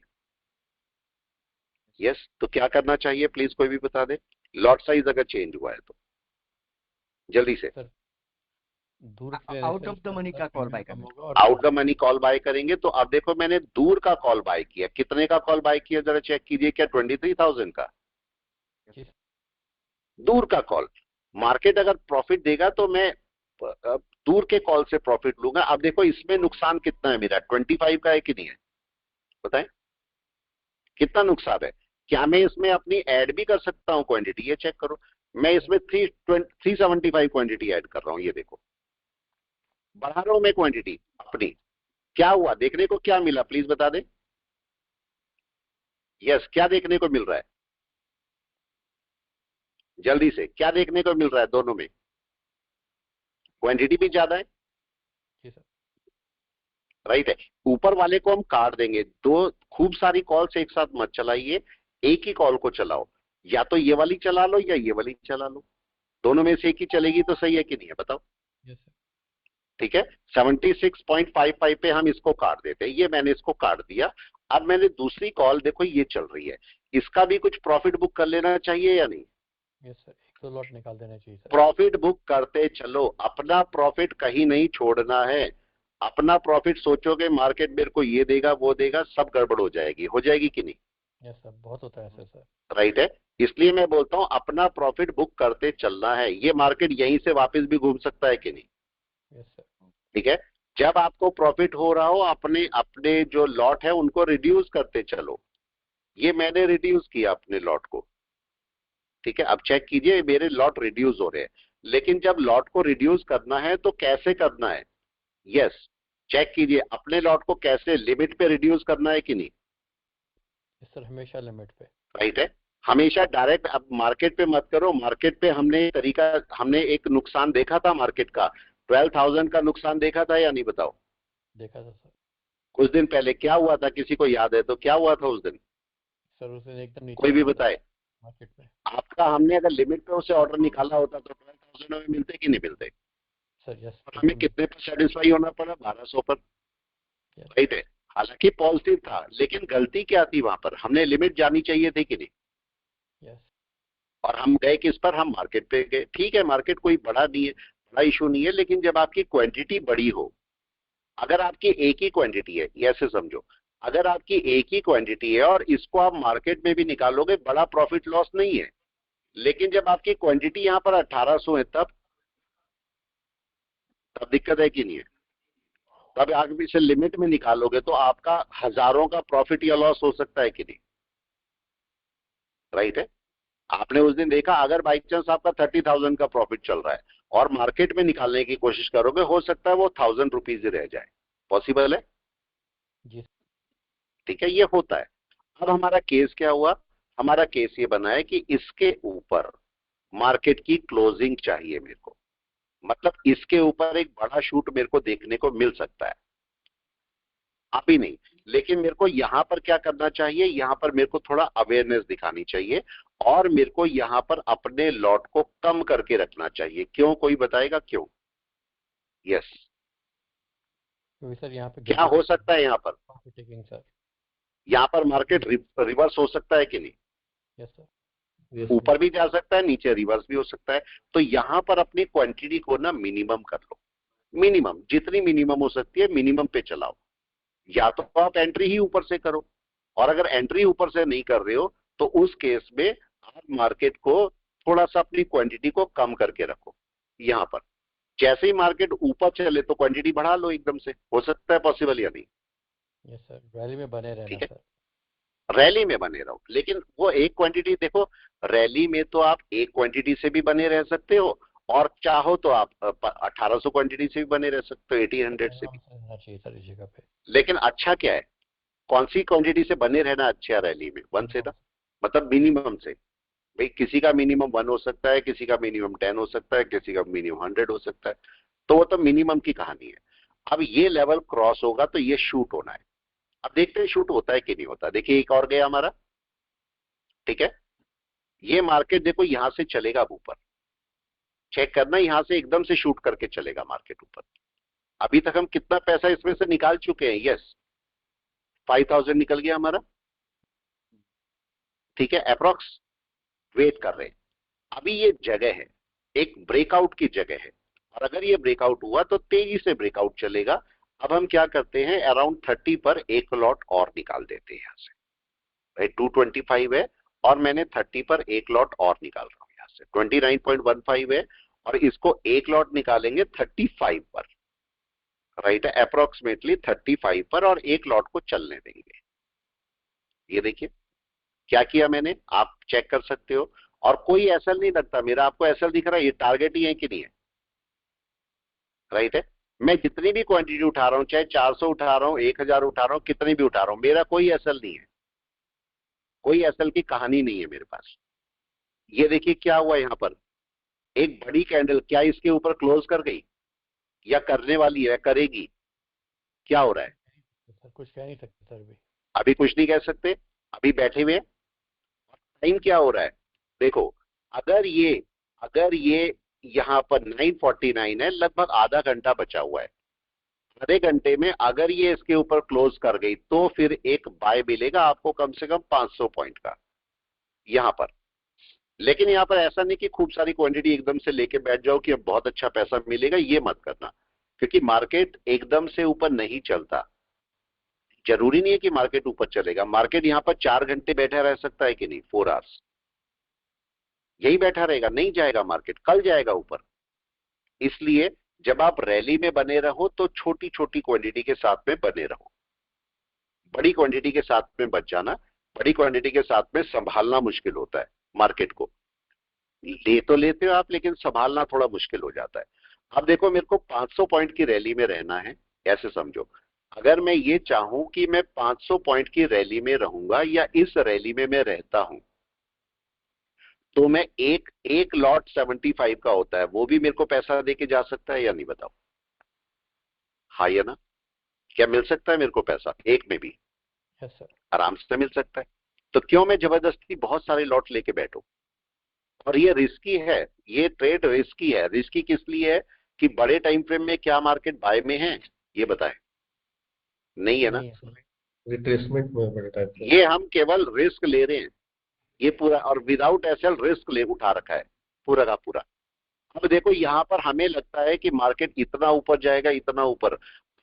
यस, तो क्या करना चाहिए प्लीज कोई भी बता दे, लॉट साइज अगर चेंज हुआ है तो जल्दी से। दूर out of the money call कॉल बाय करना। Out the money call buy करेंगे। तो अब देखो मैंने दूर का कॉल बाय किया, कितने का कॉल बाय किया जरा चेक कीजिए, क्या 23,000 का? दूर का कॉल। मार्केट अगर प्रॉफिट देगा तो मैं दूर के कॉल से प्रॉफिट लूंगा। अब देखो इसमें नुकसान कितना है मेरा, 25 का है कि नहीं है? बताएं कितना नुकसान है। क्या मैं इसमें अपनी ऐड भी कर सकता हूं क्वांटिटी? ये चेक करो, मैं इसमें 375 क्वांटिटी ऐड कर रहा हूं, ये देखो बढ़ा रहा हूं मैं क्वांटिटी अपनी। क्या हुआ? देखने को क्या मिला प्लीज बता दे। यस, क्या देखने को मिल रहा है? जल्दी से क्या देखने को मिल रहा है? दोनों में क्वांटिटी भी ज्यादा है, राइट है। ऊपर वाले को हम काट देंगे। दो खूब सारी कॉल्स एक साथ मत चलाइए, एक ही कॉल को चलाओ। या तो ये वाली चला लो या ये वाली चला लो, दोनों में से एक ही चलेगी तो सही है कि नहीं है? बताओ। ठीक है, 76.55 पे हम इसको काट देते हैं। ये मैंने इसको काट दिया। अब मैंने दूसरी कॉल देखो ये चल रही है, इसका भी कुछ प्रॉफिट बुक कर लेना चाहिए या नहीं? यस सर, तो लॉट निकाल देना चाहिए सर। प्रॉफिट बुक करते चलो, अपना प्रॉफिट कहीं नहीं छोड़ना है। अपना प्रॉफिट सोचोगे मार्केट मेरे को ये देगा वो देगा, सब गड़बड़ हो जाएगी कि नहीं? यस सर, बहुत होता है ऐसे सर। राइट है, इसलिए मैं बोलता हूं अपना प्रॉफिट बुक करते चलना है। ये मार्केट यहीं से वापस भी घूम सकता है कि नहीं? Yes sir. ठीक है, जब आपको प्रॉफिट हो रहा हो अपने अपने जो लॉट है उनको रिड्यूस करते चलो। ये मैंने रिड्यूस किया अपने लॉट को, ठीक है। अब चेक कीजिए मेरे लॉट रिड्यूस हो रहे हैं, लेकिन जब लॉट को रिड्यूस करना है तो कैसे करना है? यस, चेक कीजिए अपने लॉट को कैसे, लिमिट पे रिड्यूस करना है कि नहीं? यस सर, हमेशा लिमिट पे। राइट है, हमेशा डायरेक्ट। अब मार्केट पे मत करो। मार्केट पे हमने एक नुकसान देखा था मार्केट का, 12,000 का नुकसान देखा था या नहीं बताओ? देखा था सर। कुछ दिन पहले क्या हुआ था, किसी को याद है तो क्या हुआ था उस दिन? सर उस दिन एकदम नीचे कोई भी आ गया था बताए। मार्केट में। आपका हमने अगर लिमिट पे उसे ऑर्डर निकाला होता तो 12,000 में मिलते कि नहीं मिलते? Sir yes. और हमें कितने पर सेटिस्फाई होना पड़ा? 1200 पर। राइट है, हालांकि पॉजिटिव था, लेकिन गलती क्या थी वहां पर? हमने लिमिट जानी चाहिए थी कि नहीं? यस। और हम गए किस पर? हम मार्केट पे गए। ठीक है, मार्केट कोई बड़ा नहीं है, बड़ा इशू नहीं है, लेकिन जब आपकी क्वांटिटी बड़ी हो, अगर आपकी एक ही क्वांटिटी है, ये ऐसे समझो, अगर आपकी एक ही क्वांटिटी है और इसको आप मार्केट में भी निकालोगे, बड़ा प्रॉफिट लॉस नहीं है। लेकिन जब आपकी क्वांटिटी यहां पर 1800 है, तब दिक्कत है कि नहीं है? तब आप इसे लिमिट में निकालोगे तो आपका हजारों का प्रॉफिट या लॉस हो सकता है कि नहीं? राइट है, आपने उस दिन देखा, अगर बाई चांस आपका 30,000 का प्रॉफिट चल रहा है और मार्केट में निकालने की कोशिश करोगे, हो सकता है वो 1000 रुपीज ही रह जाए। पॉसिबल है? जी। ठीक है, ये होता है। अब हमारा केस क्या हुआ? हमारा केस ये बना है कि इसके ऊपर मार्केट की क्लोजिंग चाहिए मेरे को, मतलब इसके ऊपर एक बड़ा शूट मेरे को देखने को मिल सकता है, अभी नहीं। लेकिन मेरे को यहां पर क्या करना चाहिए? यहां पर मेरे को थोड़ा अवेयरनेस दिखानी चाहिए और मेरे को यहां पर अपने लॉट को कम करके रखना चाहिए। क्यों? कोई बताएगा क्यों? यस, क्योंकि सर यहाँ पे क्या हो सकता है? यहां पर प्रॉफिट टेकिंग सर। यहां पर मार्केट रिवर्स हो सकता है कि नहीं? Yes sir. यस ऊपर भी जा सकता है, नीचे रिवर्स भी हो सकता है। तो यहां पर अपनी क्वांटिटी को ना मिनिमम कर लो। मिनिमम, जितनी मिनिमम हो सकती है मिनिमम पे चलाओ। या तो आप एंट्री ही ऊपर से करो, और अगर एंट्री ऊपर से नहीं कर रहे हो तो उस केस में आप मार्केट को थोड़ा सा अपनी क्वांटिटी को कम करके रखो। यहां पर जैसे ही मार्केट ऊपर चले तो क्वांटिटी बढ़ा लो एकदम से। हो सकता है पॉसिबल या नहीं? यस सर, रैली में बने रहना ठीक है, सर। रैली में बने रहो, लेकिन वो एक क्वांटिटी देखो। रैली में तो आप एक क्वांटिटी से भी बने रह सकते हो, और चाहो तो आप 1800 क्वांटिटी से भी बने रह सकते हो, 1800 से भी। रहना चाहिए सर इस जगह पे। लेकिन अच्छा क्या है, कौन सी क्वांटिटी से बने रहना अच्छा है रैली में? 1 से ना, मतलब मिनिमम से। भाई किसी का मिनिमम 1 हो सकता है, किसी का मिनिमम 10 हो सकता है, किसी का मिनिमम 100 हो सकता है। तो वो तो मिनिमम की कहानी है। अब ये लेवल क्रॉस होगा तो ये शूट होना है। अब देखते हैं शूट होता है कि नहीं होता। देखिए एक और गया हमारा, ठीक है। ये मार्केट देखो यहां से चलेगा अब ऊपर, चेक करना, यहां से एकदम से शूट करके चलेगा मार्केट ऊपर। अभी तक हम कितना पैसा इसमें से निकाल चुके हैं? यस, 5000 निकल गया हमारा, ठीक है, अप्रोक्स। वेट कर रहे हैं, अभी ये जगह है, एक ब्रेकआउट की जगह है, और अगर ये ब्रेकआउट हुआ तो तेजी से ब्रेकआउट चलेगा। अब हम क्या करते हैं, अराउंड 30 पर एक लॉट और निकाल देते हैं यहां से। भाई 225 है और मैंने 30 पर एक लॉट और निकाल रहा हूं यहां से। 29.15 है और इसको एक लॉट निकालेंगे 35 पर। राइट है, अप्रोक्सीमेटली 35 पर, और एक लॉट को चलने देंगे। ये देखिए क्या किया मैंने, आप चेक कर सकते हो। और कोई एसएल नहीं लगता मेरा, आपको एसएल दिख रहा है? ये टारगेट ही है कि नहीं है? राइट है, मैं जितनी भी क्वांटिटी उठा रहा हूं, चाहे 400 उठा रहा हूं, 1000 उठा रहा हूं, कितनी भी उठा रहा हूं, मेरा कोई एसएल नहीं है, कोई एसएल की कहानी नहीं है मेरे पास। ये देखिए क्या हुआ यहां पर, एक बड़ी कैंडल क्या इसके ऊपर क्लोज कर गई, या करने वाली है, करेगी? क्या हो रहा है? सर कुछ कह नहीं सकते सर अभी। अभी कुछ नहीं कह सकते, अभी बैठे हुए। टाइम क्या हो रहा है देखो, अगर ये यहां पर 9:49 है, लगभग आधा घंटा बचा हुआ है। आधे घंटे में अगर ये इसके ऊपर क्लोज कर गई तो फिर एक बाय मिलेगा आपको कम से कम 500 पॉइंट का यहां पर। लेकिन यहाँ पर ऐसा नहीं कि खूब सारी क्वांटिटी एकदम से लेके बैठ जाओ कि अब बहुत अच्छा पैसा मिलेगा, ये मत करना, क्योंकि मार्केट एकदम से ऊपर नहीं चलता। जरूरी नहीं है कि मार्केट ऊपर चलेगा। मार्केट यहाँ पर 4 घंटे बैठा रह सकता है कि नहीं, 4 आवर्स यही बैठा रहेगा, नहीं जाएगा मार्केट, कल जाएगा ऊपर। इसलिए जब आप रैली में बने रहो तो छोटी छोटी क्वांटिटी के साथ में बने रहो, बड़ी क्वांटिटी के साथ में बच जाना। बड़ी क्वांटिटी के साथ में संभालना मुश्किल होता है मार्केट को। ले तो लेते हो आप, लेकिन संभालना थोड़ा मुश्किल हो जाता है। अब देखो, मेरे को 500 पॉइंट की रैली में रहना है, ऐसे समझो। अगर मैं ये चाहूं कि मैं 500 पॉइंट की रैली में रहूंगा या इस रैली में मैं रहता हूं, तो मैं एक लॉट 75 का होता है, वो भी मेरे को पैसा देके जा सकता है या नहीं, बताओ? हाँ या ना? क्या मिल सकता है मेरे को पैसा एक में भी? Yes sir. आराम से मिल सकता है। तो क्यों मैं जबरदस्ती बहुत सारे लॉट लेके बैठूं? और ये रिस्की है, ये ट्रेड रिस्की है। रिस्की किस लिए है कि बड़े टाइम फ्रेम में क्या मार्केट बाय में है, ये बताएं? नहीं है ना? रिट्रेसमेंट में बड़े टाइप का। ये हम केवल रिस्क ले रहे हैं, ये पूरा, और विदाउट एसएल रिस्क ले उठा रखा है पूरा का पूरा। अब देखो, यहां पर हमें लगता है कि मार्केट इतना ऊपर जाएगा, इतना ऊपर,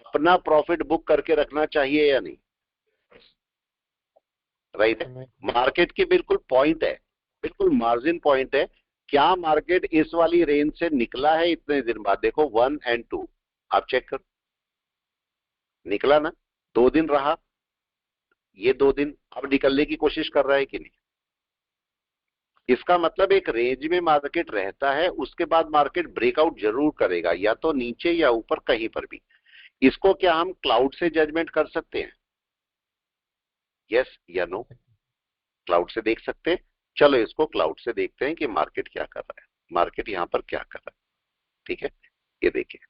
अपना प्रॉफिट बुक करके रखना चाहिए या नहीं? राइट है। मार्केट की बिल्कुल पॉइंट है, बिल्कुल मार्जिन पॉइंट है। क्या मार्केट इस वाली रेंज से निकला है इतने दिन बाद? देखो 1 और 2 आप चेक करो, निकला ना? 2 दिन रहा, ये 2 दिन अब निकलने की कोशिश कर रहा है कि नहीं? इसका मतलब एक रेंज में मार्केट रहता है, उसके बाद मार्केट ब्रेकआउट जरूर करेगा, या तो नीचे या ऊपर, कहीं पर भी। इसको क्या हम क्लाउड से जजमेंट कर सकते हैं? यस या नो? क्लाउड से देख सकते हैं। चलो इसको क्लाउड से देखते हैं कि मार्केट क्या कर रहा है, मार्केट यहां पर क्या कर रहा है। ठीक है, ये देखिए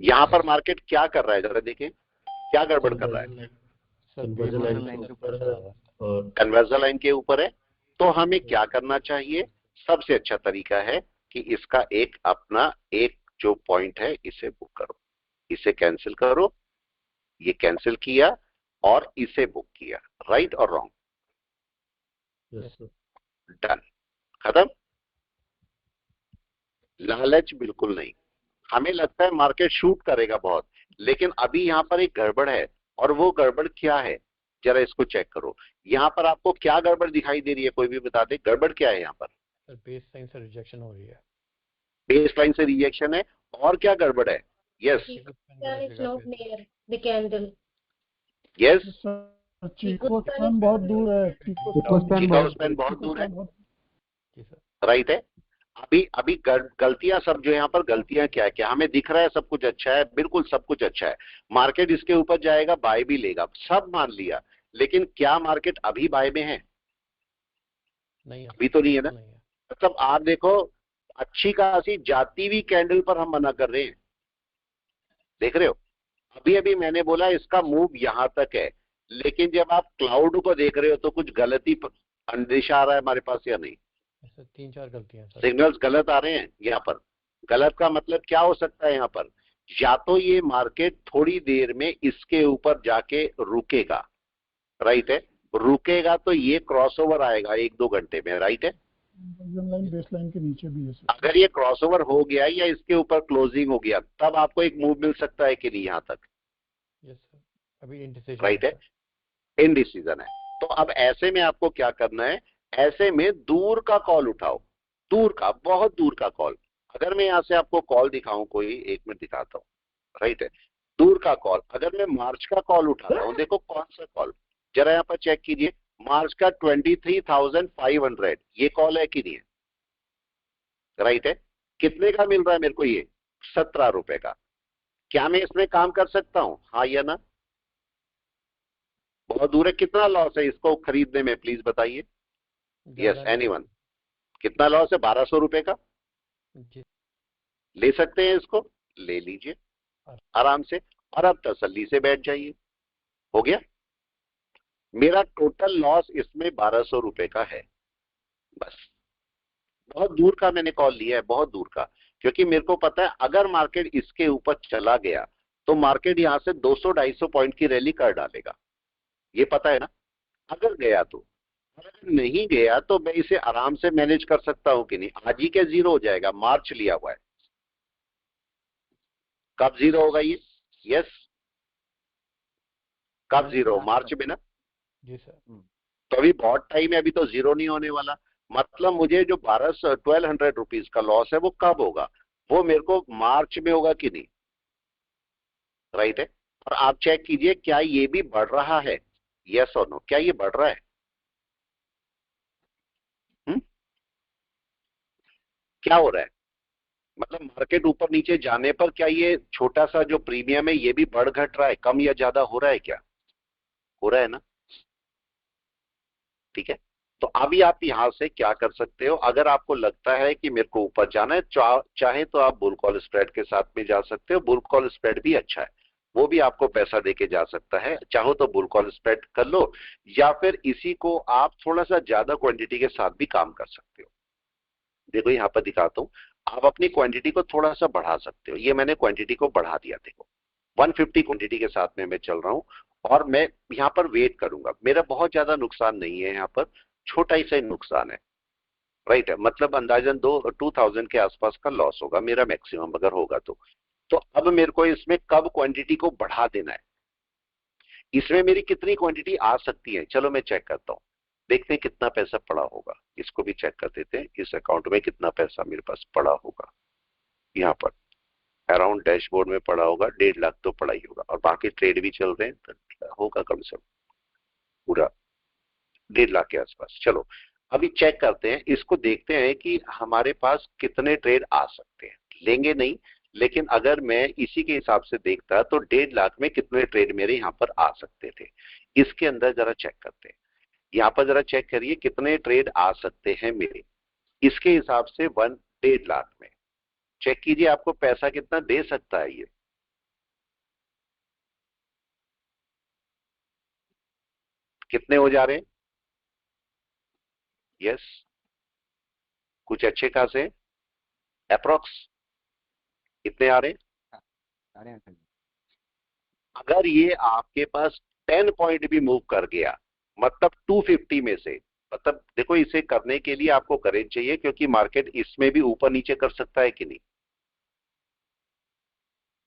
यहां पर मार्केट क्या कर रहा है, जरा देखें क्या गड़बड़ कर रहा है। कन्वर्जन लाइन के ऊपर है। तो हमें क्या करना चाहिए? सबसे अच्छा तरीका है कि इसका एक अपना एक जो पॉइंट है इसे बुक करो, इसे कैंसिल करो। ये कैंसिल किया और इसे बुक किया, राइट और रॉन्ग? डन, खत्म। लालच बिल्कुल नहीं। हमें लगता है मार्केट शूट करेगा बहुत, लेकिन अभी यहां पर एक गड़बड़ है, और वो गड़बड़ क्या है जरा इसको चेक करो। यहां पर आपको क्या गड़बड़ दिखाई दे रही है, कोई भी बता दे, गड़बड़ क्या है यहां पर? बेस लाइन से रिजेक्शन हो रही है। बेस लाइन से रिजेक्शन है, और क्या गड़बड़ है? Yes is not near the candle. Yes, chikoo span बहुत दूर है। चीको स्पैन बहुत दूर है, जी सर। राइट है। अभी गलतियां सब जो यहाँ पर गलतियां क्या है, क्या हमें दिख रहा है सब कुछ अच्छा है, बिल्कुल सब कुछ अच्छा है, मार्केट इसके ऊपर जाएगा, बाय भी लेगा, सब मान लिया, लेकिन क्या मार्केट अभी बाय में है? नहीं, अभी तो नहीं है ना। मतलब आप देखो, अच्छी खासी जाती हुई कैंडल पर हम मना कर रहे हैं, देख रहे हो? अभी अभी मैंने बोला इसका मूव यहां तक है, लेकिन जब आप क्लाउड को देख रहे हो तो कुछ गलती अंदेशा आ रहा है हमारे पास या नहीं? 3-4 गलतियां सर। सिग्नल्स गलत आ रहे हैं यहाँ पर। गलत का मतलब क्या हो सकता है यहाँ पर? या तो ये मार्केट थोड़ी देर में इसके ऊपर जाके रुकेगा, राइट है, रुकेगा तो ये क्रॉसओवर आएगा 1-2 घंटे में, राइट है। लाइन बेस लाइन के नीचे भी है सर। अगर ये क्रॉसओवर हो गया या इसके ऊपर क्लोजिंग हो गया, तब आपको एक मूव मिल सकता है कि नहीं यहाँ तक? यस सर, अभी इनडिसीजन राइट है, इनडिसीजन है। तो अब ऐसे में आपको क्या करना है? ऐसे में दूर का कॉल उठाओ, दूर का, बहुत दूर का कॉल। अगर मैं यहाँ से आपको कॉल दिखाऊं, कोई 1 मिनट दिखाता हूँ, राइट है, दूर का कॉल। अगर मैं मार्च का कॉल उठाता हूँ, देखो कौन सा कॉल, जरा यहाँ पर चेक कीजिए, मार्च का 23,500, ये कॉल है कि नहीं है? राइट है। कितने का मिल रहा है मेरे को ये? 17 रुपए का। क्या मैं इसमें काम कर सकता हूँ, हाँ या ना? बहुत दूर है। कितना लॉस है इसको खरीदने में, प्लीज बताइए। Yes, anyone? कितना लॉस है? 1200 रुपए का। ले सकते हैं इसको, ले लीजिए आराम से, और अब तसल्ली से बैठ जाइए। हो गया। मेरा टोटल लॉस इसमें 1200 रुपए का है, बस। बहुत दूर का मैंने कॉल लिया है, बहुत दूर का, क्योंकि मेरे को पता है अगर मार्केट इसके ऊपर चला गया तो मार्केट यहां से 200-250 पॉइंट की रैली कर डालेगा, ये पता है ना, अगर गया तो। अगर नहीं गया तो मैं इसे आराम से मैनेज कर सकता हूं कि नहीं? आज ही क्या जीरो हो जाएगा? मार्च लिया हुआ है, कब जीरो होगा ये? यस, कब जीरो? मार्च में ना? जी सर। तो अभी बहुत टाइम है, अभी तो जीरो नहीं होने वाला। मतलब मुझे जो 1200 रुपीज का लॉस है वो कब होगा? वो मेरे को मार्च में होगा कि नहीं? राइट है। और आप चेक कीजिए क्या ये भी बढ़ रहा है, यस और नो, क्या ये बढ़ रहा है? क्या हो रहा है? मतलब मार्केट ऊपर नीचे जाने पर क्या ये छोटा सा जो प्रीमियम है ये भी बढ़ घट रहा है, कम या ज्यादा हो रहा है? क्या हो रहा है ना? ठीक है। तो अभी आप यहां से क्या कर सकते हो, अगर आपको लगता है कि मेरे को ऊपर जाना है, चाहे तो आप बुल कॉल स्प्रेड के साथ में जा सकते हो। बुल कॉल स्प्रेड भी अच्छा है, वो भी आपको पैसा देके जा सकता है। चाहो तो बुल कॉल स्प्रेड कर लो, या फिर इसी को आप थोड़ा सा ज्यादा क्वांटिटी के साथ भी काम कर सकते हो। देखो यहां पर दिखाता हूं, आप अपनी क्वांटिटी को थोड़ा सा बढ़ा सकते हो। ये मैंने क्वांटिटी को बढ़ा दिया, देखो 150 क्वांटिटी के साथ में मैं चल रहा हूं, और मैं यहां पर वेट करूंगा। मेरा बहुत ज्यादा नुकसान नहीं है यहां पर, छोटा ही सा नुकसान है। राइट है, मतलब अंदाजन 2000 के आसपास का लॉस होगा मेरा मैक्सिमम, अगर होगा तो अब मेरे को इसमें कब क्वांटिटी को बढ़ा देना है, इसमें मेरी कितनी क्वांटिटी आ सकती है, चलो मैं चेक करता हूं। देखते हैं कितना पैसा पड़ा होगा, इसको भी चेक कर देते हैं। इस अकाउंट में कितना पैसा मेरे पास पड़ा होगा? यहाँ पर अराउंड डैशबोर्ड में पड़ा होगा 1.5 लाख तो पड़ा ही होगा, और बाकी ट्रेड भी चल रहे हैं तो होगा कम से कम पूरा 1.5 लाख के आसपास। चलो अभी चेक करते हैं, इसको देखते हैं कि हमारे पास कितने ट्रेड आ सकते हैं। लेंगे नहीं, लेकिन अगर मैं इसी के हिसाब से देखता तो 1.5 लाख में कितने ट्रेड मेरे यहाँ पर आ सकते थे, इसके अंदर जरा चेक करते हैं। यहाँ पर जरा चेक करिए कितने ट्रेड आ सकते हैं मेरे, इसके हिसाब से 1.5 लाख में चेक कीजिए आपको पैसा कितना दे सकता है ये। कितने हो जा रहे हैं? यस, कुछ अच्छे खासे अप्रोक्स इतने आ रहे हैं। साढ़े आठ हजार। अगर ये आपके पास 10 पॉइंट भी मूव कर गया, मतलब 250 में से, मतलब देखो इसे करने के लिए आपको करेज चाहिए, क्योंकि मार्केट इसमें भी ऊपर नीचे कर सकता है कि नहीं?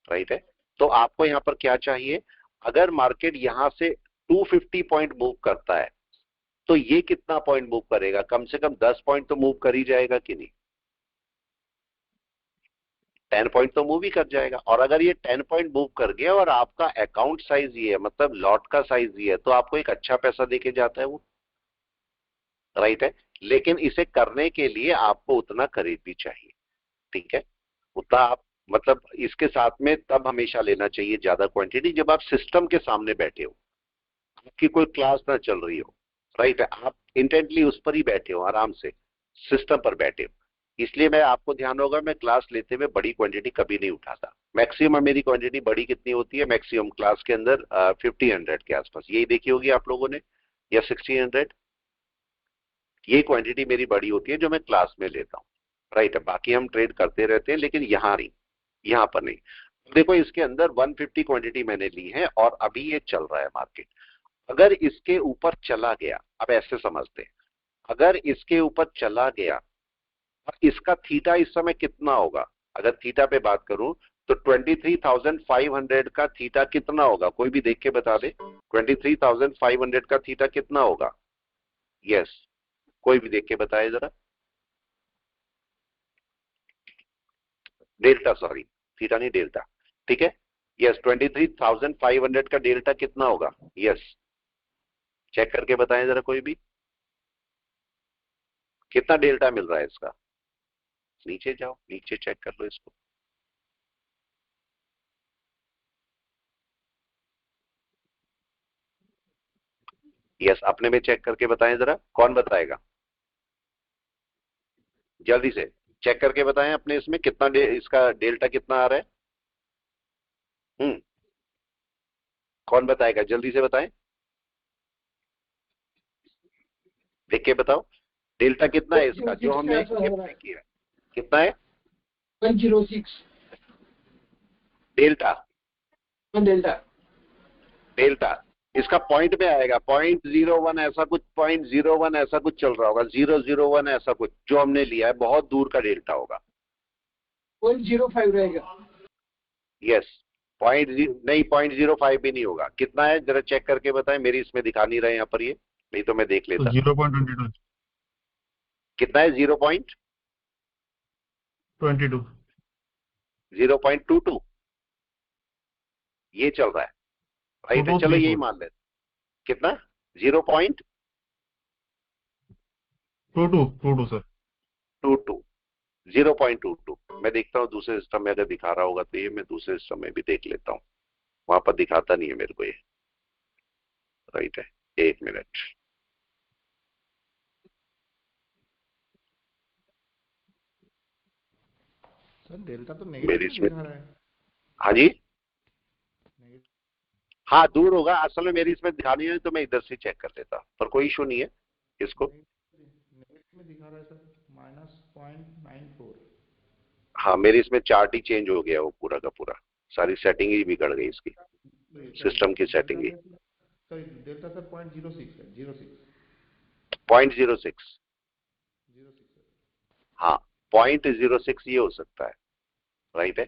राइट है। तो आपको यहां पर क्या चाहिए, अगर मार्केट यहां से 250 पॉइंट मूव करता है तो ये कितना पॉइंट मूव करेगा? कम से कम 10 पॉइंट तो मूव कर ही जाएगा कि नहीं? 10 पॉइंट तो मूव ही कर जाएगा। और अगर ये 10 पॉइंट मूव कर गया और आपका अकाउंट साइज ये है, मतलब लॉट का साइज ये है, तो आपको एक अच्छा पैसा देके जाता है वो। राइट है। लेकिन इसे करने के लिए आपको उतना करेज भी चाहिए, ठीक है? उतना आप, मतलब इसके साथ में तब हमेशा लेना चाहिए ज्यादा क्वांटिटी जब आप सिस्टम के सामने बैठे हो, आपकी कोई क्लास ना चल रही हो। राइट है, आप इंटेंटली उस पर ही बैठे हो, आराम से सिस्टम पर बैठे हो। इसलिए मैं, आपको ध्यान होगा, मैं क्लास लेते हुए बड़ी क्वांटिटी कभी नहीं उठाता। मैक्सिमम मेरी क्वांटिटी बड़ी कितनी होती है मैक्सिमम क्लास के अंदर? 1500 के आसपास, यही देखी होगी आप लोगों ने, या 1600। ये क्वांटिटी मेरी बड़ी होती है जो मैं क्लास में लेता हूँ। राइट है, बाकी हम ट्रेड करते रहते हैं, लेकिन यहाँ नहीं, यहाँ पर नहीं। देखो इसके अंदर 150 क्वांटिटी मैंने ली है और अभी ये चल रहा है मार्केट। अगर इसके ऊपर चला गया, अब ऐसे समझते हैं, अगर इसके ऊपर चला गया और इसका थीटा इस समय कितना होगा, अगर थीटा पे बात करूं तो 23,500 का थीटा कितना होगा? कोई भी देख के बता दे, 23,500 का थीटा कितना होगा? यस, कोई भी देख के बताए जरा। डेल्टा, सॉरी थीटा नहीं डेल्टा, ठीक है। यस, 23,500 का डेल्टा कितना होगा? यस, चेक करके बताएं जरा कोई भी, कितना डेल्टा मिल रहा है इसका? नीचे जाओ, नीचे चेक कर लो इसको। यस, अपने में चेक करके बताएं जरा, कौन बताएगा? जल्दी से चेक करके बताएं अपने इसमें कितना इसका डेल्टा कितना आ रहा है। कौन बताएगा, जल्दी से बताएं, देख के बताओ डेल्टा कितना है इसका जो हमने किया, कितना है 106 डेल्टा? डेल्टा डेल्टा इसका पॉइंट में आएगा 0.01 ऐसा कुछ, 0.01 ऐसा कुछ चल रहा होगा, 001 ऐसा कुछ जो हमने लिया है, बहुत दूर का डेल्टा होगा। 0.05 रहेगा। यस, नहीं 0.05 भी नहीं होगा। कितना है जरा चेक करके बताएं, मेरी इसमें दिखा नहीं रहे यहाँ पर, ये नहीं तो मैं देख लेता। 0.22 कितना है? 0.22 ये चल रहा है, राइट है। चलो यही मान लेते। कितना? 0.22 सर। 0.22 मैं देखता हूँ दूसरे सिस्टम में अगर दिखा रहा होगा तो ये मैं दूसरे सिस्टम में भी देख लेता हूँ, वहां पर दिखाता नहीं है मेरे को ये, राइट है। एक मिनट। सर डेल्टा तो मेरी नेगेटिव इसमें, दिखा रहा है। हाँ जी, हाँ दूर होगा असल में, मेरी इसमें दिखा नहीं है तो मैं इधर से चेक कर लेता, पर कोई इशू नहीं है इसको। नेगेटिव में दिखा रहा है सर, -0.94। हाँ मेरी इसमें चार्ट ही चेंज हो गया वो पूरा का पूरा, सारी सेटिंग ही बिगड़ गई इसकी, सिस्टम की सेटिंग ही। डेल्टा सर 0.06 है, 06। 0.06 हाँ 0.06 ये हो सकता है, राइट है,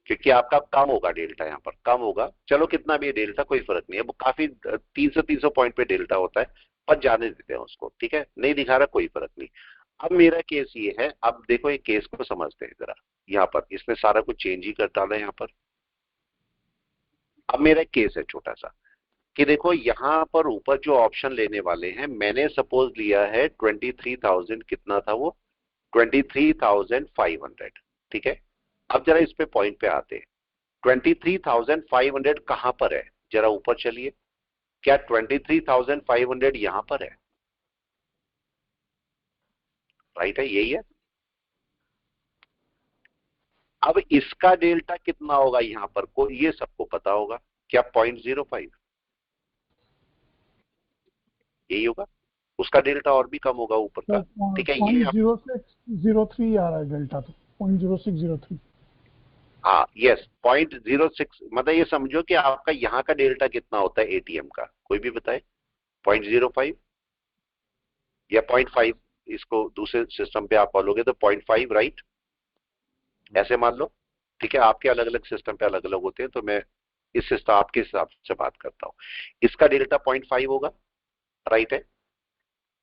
क्योंकि आपका कम होगा डेल्टा, यहाँ पर कम होगा। चलो कितना भी है डेल्टा कोई फर्क नहीं है, वो काफी 300 पॉइंट पे डेल्टा होता है, पर जाने देते हैं उसको, ठीक है, नहीं दिखा रहा कोई फर्क नहीं। अब मेरा केस ये है, अब देखो ये केस को समझते हैं जरा। यहाँ पर इसने सारा कुछ चेंज ही कर डाला है यहाँ पर। अब मेरा केस है छोटा सा कि देखो यहाँ पर ऊपर जो ऑप्शन लेने वाले हैं, मैंने सपोज लिया है 23,000, कितना था वो 23,500, ठीक है। अब जरा इस पे पॉइंट पे आते हैं, 23,500 कहां पर है, जरा ऊपर चलिए। क्या 23,500 यहां पर है? राइट है, यही है। अब इसका डेल्टा कितना होगा यहां पर को, ये सबको पता होगा, क्या 0.05 यही होगा। उसका डेल्टा और भी कम होगा ऊपर का, ठीक है। ये 0.0603 आ रहा है डेल्टा, तो 0.0603। हाँ यस 0.06, मतलब ये समझो कि आपका यहाँ का डेल्टा कितना होता है एटीएम का, कोई भी बताए। 0.05 या 0.5, इसको दूसरे सिस्टम पे आप बोलोगे तो 0.5, राइट, ऐसे मान लो, ठीक है। आपके अलग अलग सिस्टम पे अलग अलग होते हैं, तो मैं इस सिस्टम आपके हिसाब से बात करता हूँ। इसका डेल्टा 0.5 होगा, राइट है।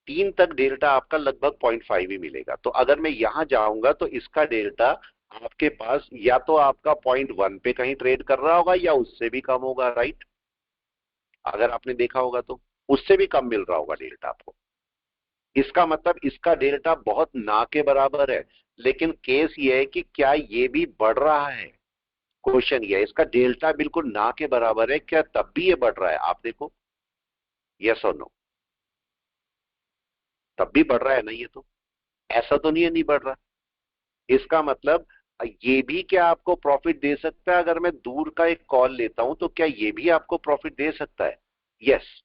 3 तक डेल्टा आपका लगभग 0.5 ही मिलेगा। तो अगर मैं यहां जाऊंगा तो इसका डेल्टा आपके पास या तो आपका 0.1 पे कहीं ट्रेड कर रहा होगा या उससे भी कम होगा, राइट। अगर आपने देखा होगा तो उससे भी कम मिल रहा होगा डेल्टा आपको। इसका मतलब इसका डेल्टा बहुत ना के बराबर है। लेकिन केस ये है कि क्या ये भी बढ़ रहा है, क्वेश्चन ये है। इसका डेल्टा बिल्कुल ना के बराबर है, क्या तब भी ये बढ़ रहा है? आप देखो, यस और नो, तब भी बढ़ रहा है ना ये, तो ऐसा तो नहीं है नहीं बढ़ रहा। इसका मतलब ये भी क्या आपको प्रॉफिट दे सकता है? अगर मैं दूर का एक कॉल लेता हूं तो क्या ये भी आपको प्रॉफिट दे सकता है? यस।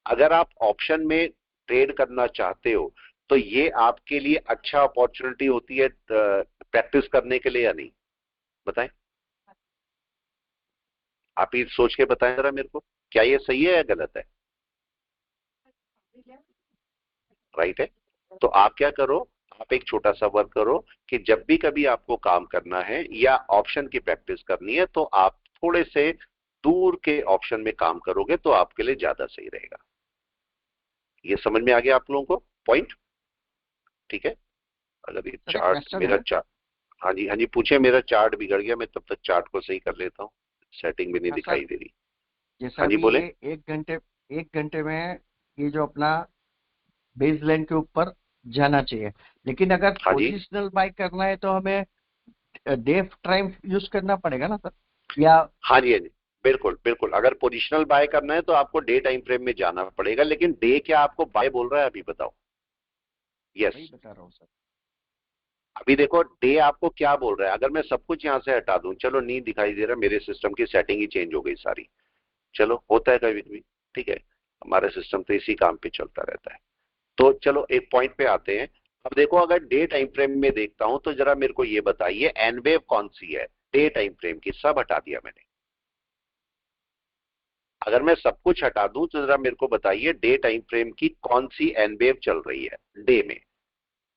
अगर आप ऑप्शन में ट्रेड करना चाहते हो तो ये आपके लिए अच्छा अपॉर्चुनिटी होती है प्रैक्टिस करने के लिए, या नहीं? बताएं, आप ये सोच के बताएं जरा मेरे को, क्या ये सही है या गलत है? राइट है। तो आप क्या करो, आप एक छोटा सा वर्क करो कि जब भी कभी आपको काम करना है या ऑप्शन की प्रैक्टिस करनी है तो आप थोड़े से दूर के ऑप्शन में काम करोगे तो आपके लिए ज्यादा सही रहेगा। ये समझ में आ गया आप लोगों को पॉइंट? ठीक है। अगर ये चार्ट मेरा चार्ट, हाँ जी हाँ जी पूछे, मेरा चार्ट बिगड़ गया, मैं तब तक चार्ट को सही कर लेता हूँ, सेटिंग भी नहीं दिखाई दे रही। जैसे हाँ जी अभी बोले। ये 1 घंटे में ये जो अपना बेस लाइन के ऊपर जाना चाहिए, लेकिन अगर हाँ जी पोजिशनल बाय करना है तो हमें डे टाइम यूज करना पड़ेगा ना सर, या? हाँ जी बिल्कुल बिल्कुल। अगर पोजिशनल बाय करना है तो आपको डे टाइम फ्रेम में जाना पड़ेगा, लेकिन डे क्या आपको बाय बोल रहा है अभी बताओ? यस वही बता रहा हूँ सर। अभी देखो डे आपको क्या बोल रहा है। अगर मैं सब कुछ यहाँ से हटा दूं, चलो नहीं दिखाई दे रहा, मेरे सिस्टम की सेटिंग ही चेंज हो गई सारी, चलो होता है कभी कभी, ठीक है, हमारा सिस्टम तो इसी काम पे चलता रहता है। तो चलो एक पॉइंट पे आते हैं। अब देखो अगर डे टाइम फ्रेम में देखता हूं तो जरा मेरे को ये बताइए एन वेव कौन सी है डे टाइम फ्रेम की, सब हटा दिया मैंने। अगर मैं सब कुछ हटा दूं तो जरा मेरे को बताइए डे टाइम फ्रेम की कौन सी एन वेव चल रही है डे में।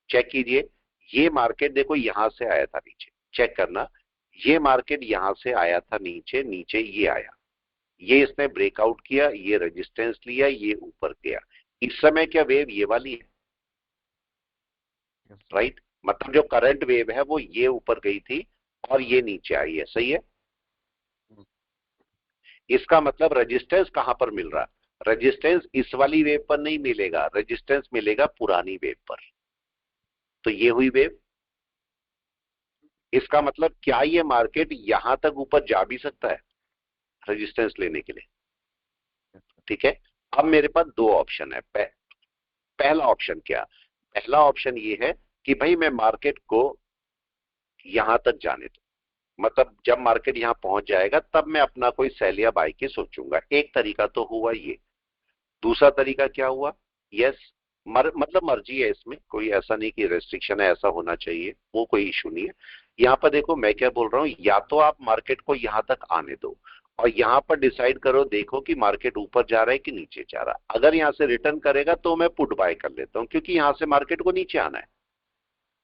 चेक कीजिए, ये मार्केट देखो यहां से आया था नीचे, चेक करना, ये मार्केट यहां से आया था नीचे, नीचे ये आया, ये इसने ब्रेकआउट किया, ये रेजिस्टेंस लिया, ये ऊपर गया। इस समय क्या वेव ये वाली है, राइट? मतलब जो करंट वेव है वो ये ऊपर गई थी और ये नीचे आई है, सही है? इसका मतलब रेजिस्टेंस कहां पर मिल रहा है? रेजिस्टेंस इस वाली वेव पर नहीं मिलेगा, रेजिस्टेंस मिलेगा पुरानी वेव पर। तो ये हुई वेव। इसका मतलब क्या ये मार्केट यहां तक ऊपर जा भी सकता है रेजिस्टेंस लेने के लिए? ठीक है, अब मेरे पास दो ऑप्शन है। पहला ऑप्शन क्या? पहला ऑप्शन ये है कि भाई मैं मार्केट को यहां तक जाने दूं, मतलब जब मार्केट यहां पहुंच जाएगा तब मैं अपना कोई सेल या बाय के सोचूंगा। एक तरीका तो हुआ ये। दूसरा तरीका क्या हुआ? यस, मतलब मर्जी है, इसमें कोई ऐसा नहीं कि रेस्ट्रिक्शन है ऐसा होना चाहिए, वो कोई इशू नहीं है। यहां पर देखो मैं क्या बोल रहा हूं, या तो आप मार्केट को यहां तक आने दो और यहां पर डिसाइड करो, देखो कि मार्केट ऊपर जा रहा है कि नीचे जा रहा है। अगर यहां से रिटर्न करेगा तो मैं पुट बाय कर लेता हूं, क्योंकि यहां से मार्केट को नीचे आना है,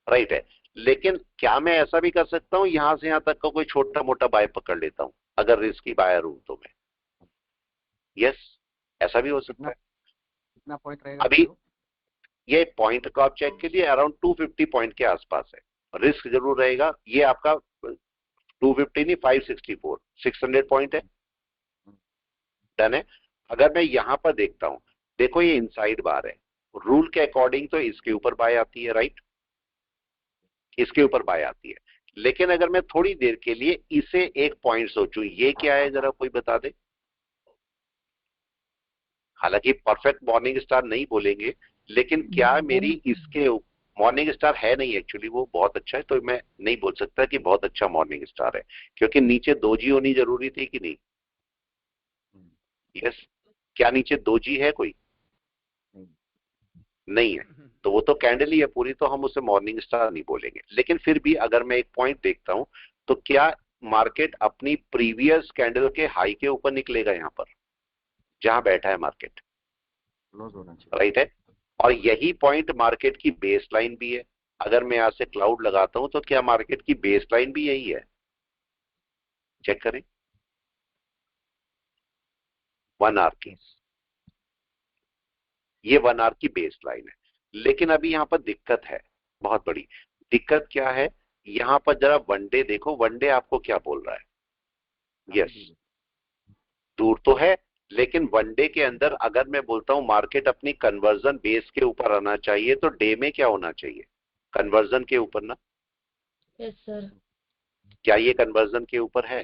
राइट है। लेकिन क्या मैं ऐसा भी कर सकता हूं, यहां से यहां तक का कोई छोटा मोटा बाय पकड़ लेता हूं अगर रिस्की बायर हूं तो मैं? यस, ऐसा भी हो सकता है। कितना पॉइंट रहेगा अभी तो? ये पॉइंट को आप चेक कीजिए, अराउंड 250 पॉइंट के आसपास है, रिस्क जरूर रहेगा। ये आपका 250 नहीं, 564, 600 पॉइंट है, डन है। अगर मैं यहां पर देखता हूं, देखो ये इनसाइड बार है, रूल के अकॉर्डिंग तो इसके ऊपर बाय आती है, राइट? इसके ऊपर बाय आती है। लेकिन अगर मैं थोड़ी देर के लिए इसे एक पॉइंट सोचूं, ये क्या है जरा कोई बता दे। हालांकि परफेक्ट मॉर्निंग स्टार नहीं बोलेंगे, लेकिन क्या मेरी इसके मॉर्निंग स्टार है नहीं, एक्चुअली वो बहुत अच्छा है, तो मैं नहीं बोल सकता कि बहुत अच्छा मॉर्निंग स्टार है, क्योंकि नीचे 2G होनी जरूरी थी कि नहीं? यस, क्या नीचे 2G है कोई? नहीं है, तो वो तो कैंडल ही है पूरी, तो हम उसे मॉर्निंग स्टार नहीं बोलेंगे। लेकिन फिर भी अगर मैं एक पॉइंट देखता हूं, तो क्या मार्केट अपनी प्रीवियस कैंडल के हाई के ऊपर निकलेगा यहां पर जहां बैठा है मार्केट, क्लोज होना चाहिए, राइट है? और यही पॉइंट मार्केट की बेस लाइन भी है। अगर मैं यहां से क्लाउड लगाता हूं तो क्या मार्केट की बेस लाइन भी यही है? चेक करें 1 आवर की, ये 1 आवर की बेस लाइन है। लेकिन अभी यहां पर दिक्कत है, बहुत बड़ी दिक्कत। क्या है? यहां पर जरा वनडे देखो, वनडे आपको क्या बोल रहा है? यस, दूर तो है, लेकिन वनडे के अंदर अगर मैं बोलता हूं मार्केट अपनी कन्वर्जन बेस के ऊपर आना चाहिए, तो डे में क्या होना चाहिए? कन्वर्जन के ऊपर ना। Yes sir. क्या ये कन्वर्जन के ऊपर है?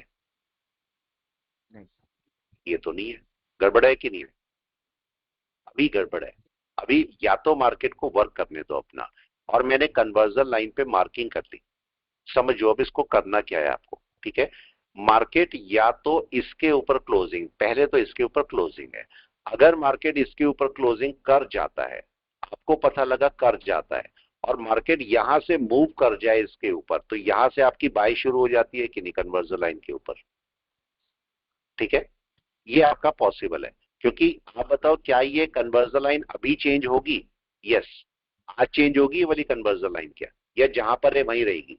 नहीं ये तो नहीं है। गड़बड़ है कि नहीं है? अभी गड़बड़ है। अभी या तो मार्केट को वर्क करने दो अपना, और मैंने कन्वर्जन लाइन पे मार्किंग कर ली। समझो अब इसको करना क्या है आपको, ठीक है? मार्केट या तो इसके ऊपर क्लोजिंग, पहले तो इसके ऊपर क्लोजिंग है, अगर मार्केट इसके ऊपर क्लोजिंग कर जाता है, आपको पता लगा कर जाता है, और मार्केट यहां से मूव कर जाए इसके ऊपर, तो यहां से आपकी बाई शुरू हो जाती है कि नहीं कन्वर्जन लाइन के ऊपर? ठीक है, ये आपका पॉसिबल है। क्योंकि आप बताओ क्या ये कन्वर्जन लाइन अभी चेंज होगी? यस, आज चेंज होगी ये वाली कन्वर्जन लाइन क्या, या जहां पर है वहीं रहेगी?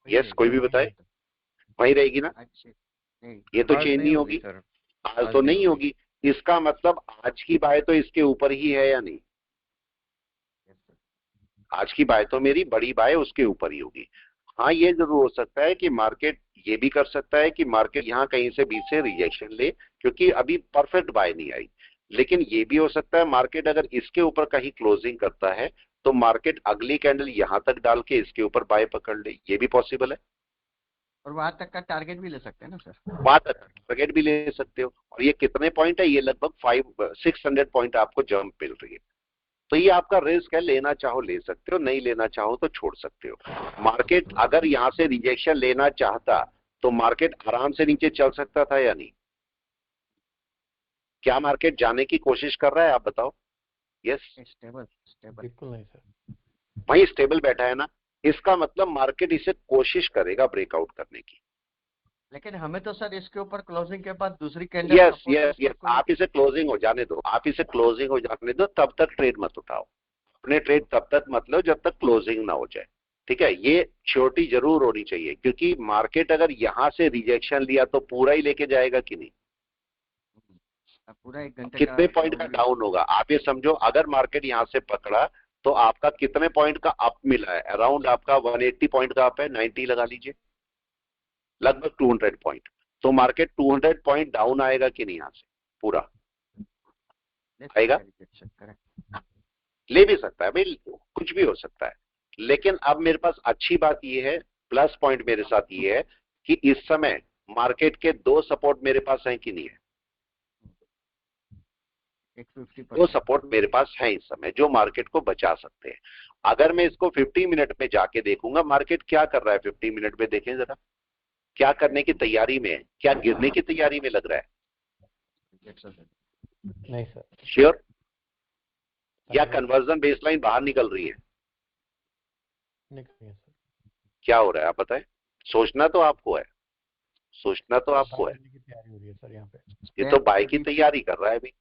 यस, कोई भी बताए। वहीं रहेगी ना? अच्छे नहीं, ये तो आज चेंज नहीं नहीं होगी होगी, सर, आज तो नहीं होगी। इसका मतलब आज की बाय तो इसके ऊपर ही है या नहीं? आज की बाय तो मेरी बड़ी बाय उसके ऊपर ही होगी। हाँ, ये जरूर हो सकता है कि मार्केट ये भी कर सकता है कि मार्केट यहाँ कहीं से बीच से रिजेक्शन ले, क्योंकि अभी परफेक्ट बाय नहीं आई। लेकिन ये भी हो सकता है मार्केट अगर इसके ऊपर कहीं क्लोजिंग करता है तो मार्केट अगली कैंडल यहां तक डाल के इसके ऊपर बाय पकड़ ले, ये भी पॉसिबल है। और वहां तक का टारगेट भी ले सकते हैं ना सर? वहां तक टारगेट भी ले सकते हो। और ये कितने पॉइंट है? ये लगभग 600 पॉइंट आपको जंप मिल रही है। तो ये आपका रिस्क है, लेना चाहो ले सकते हो, नहीं लेना चाहो तो छोड़ सकते हो। मार्केट अगर यहां से रिजेक्शन लेना चाहता तो मार्केट आराम से नीचे चल सकता था या नहीं? क्या मार्केट जाने की कोशिश कर रहा है, आप बताओ। यस, स्टेबल स्टेबल बिल्कुल नहीं सर। वही स्टेबल बैठा है ना। इसका मतलब मार्केट इसे कोशिश करेगा ब्रेकआउट करने की। लेकिन हमें तो सर इसके ऊपर क्लोजिंग के बाद दूसरी कैंडल यस यस यस, आप इसे क्लोजिंग हो जाने दो, आप इसे क्लोजिंग हो जाने दो, तब तक ट्रेड मत उठाओ। अपने ट्रेड तब तक मत लो जब तक क्लोजिंग ना हो जाए, ठीक है। ये श्योरिटी जरूर होनी चाहिए, क्योंकि मार्केट अगर यहां से रिजेक्शन लिया तो पूरा ही लेके जाएगा कि नहीं, पूरा 1 घंटे कितने का पॉइंट का डाउन होगा आप ये समझो। अगर मार्केट यहां से पकड़ा तो आपका कितने पॉइंट का अप मिला है, अराउंड आपका 180 पॉइंट का अप है, 90 लगा लीजिए, लगभग 200 पॉइंट। तो मार्केट 200 पॉइंट डाउन आएगा कि नहीं, यहां से पूरा आएगा, ले भी सकता है भाई, कुछ भी हो सकता है। लेकिन अब मेरे पास अच्छी बात यह है, प्लस पॉइंट मेरे साथ ये है कि इस समय मार्केट के 2 सपोर्ट मेरे पास हैं कि नहीं है, 2 सपोर्ट मेरे पास है इस समय जो मार्केट को बचा सकते हैं। अगर मैं इसको 50 मिनट में जाके देखूंगा मार्केट क्या कर रहा है, 50 मिनट में देखें जरा, क्या करने की तैयारी में है, क्या गिरने की तैयारी में लग रहा है? नहीं सर। श्योर? या कन्वर्जन बेसलाइन बाहर निकल रही है? निकल गया सर। क्या हो रहा है आप बताएं, सोचना तो आपको है, सोचना तो आपको है। की तैयारी हो रही है सर यहाँ पे। ये तो बाय की तैयारी कर रहा है अभी,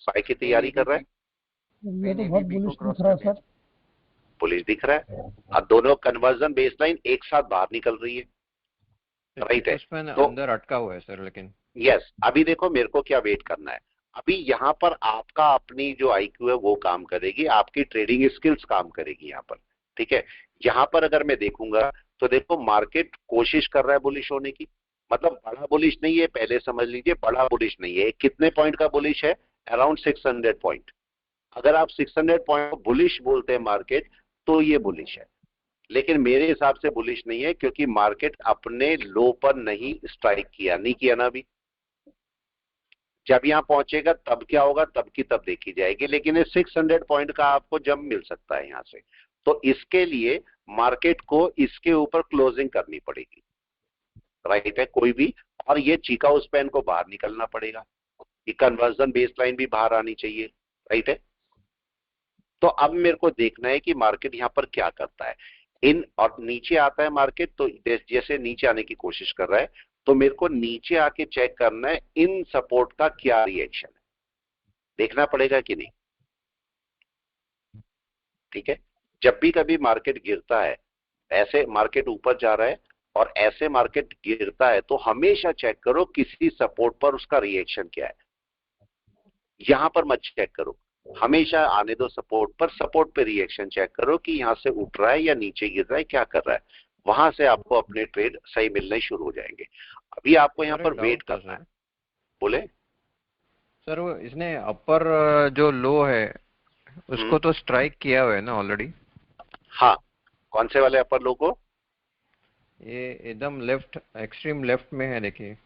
बाय की तैयारी कर रहा है। ये तो बहुत बुलिश दिख रहा है सर। पुलिस दिख रहा है, अब दोनों कन्वर्जन बेसलाइन एक साथ बाहर निकल रही है, राइट है। तो अंदर अटका हुआ है सर, लेकिन यस, अभी देखो मेरे को क्या वेट करना है। अभी यहाँ पर आपका अपनी जो आईक्यू है वो काम करेगी, आपकी ट्रेडिंग स्किल्स काम करेगी यहाँ पर, ठीक है। यहाँ पर अगर मैं देखूंगा तो देखो मार्केट कोशिश कर रहा है बुलिश होने की, मतलब बड़ा बुलिश नहीं है, पहले समझ लीजिए, बड़ा बुलिश नहीं है। कितने पॉइंट का बुलिश है? Around 600 point. अगर आप 600 पॉइंट बुलिश बोलते हैं मार्केट, तो ये बुलिश है, लेकिन मेरे हिसाब से बुलिश नहीं है, क्योंकि मार्केट अपने लो पर नहीं स्ट्राइक किया, नहीं किया ना अभी। जब यहां पहुंचेगा तब क्या होगा, तब की तब देखी जाएगी, लेकिन ये 600 पॉइंट का आपको जंप मिल सकता है यहां से। तो इसके लिए मार्केट को इसके ऊपर क्लोजिंग करनी पड़ेगी, राइट है, कोई भी। और ये चिकागो स्पैन को बाहर निकलना पड़ेगा, ये कन्वर्जन बेसलाइन भी बाहर आनी चाहिए, राइट है। तो अब मेरे को देखना है कि मार्केट यहां पर क्या करता है। इन और नीचे आता है मार्केट, तो जैसे नीचे आने की कोशिश कर रहा है, तो मेरे को नीचे आके चेक करना है इन सपोर्ट का क्या रिएक्शन है, देखना पड़ेगा कि नहीं, ठीक है। जब भी कभी मार्केट गिरता है, ऐसे मार्केट ऊपर जा रहा है और ऐसे मार्केट गिरता है, तो हमेशा चेक करो किसी सपोर्ट पर उसका रिएक्शन क्या है। यहां पर मत चेक करो, हमेशा आने दो सपोर्ट पर, सपोर्ट पे रिएक्शन चेक करो कि यहां से उठ रहा है या नीचे गिर रहा है, क्या कर रहा है। वहां से आपको अपने ट्रेड सही मिलने शुरू हो जाएंगे। अभी आपको यहाँ पर वेट करना है। बोले सर, वो इसने अपर जो लो है उसको तो स्ट्राइक किया हुआ है ना ऑलरेडी? हाँ, कौन से वाले अपर लो को? ये एकदम लेफ्ट, एक्सट्रीम लेफ्ट में है, देखिए।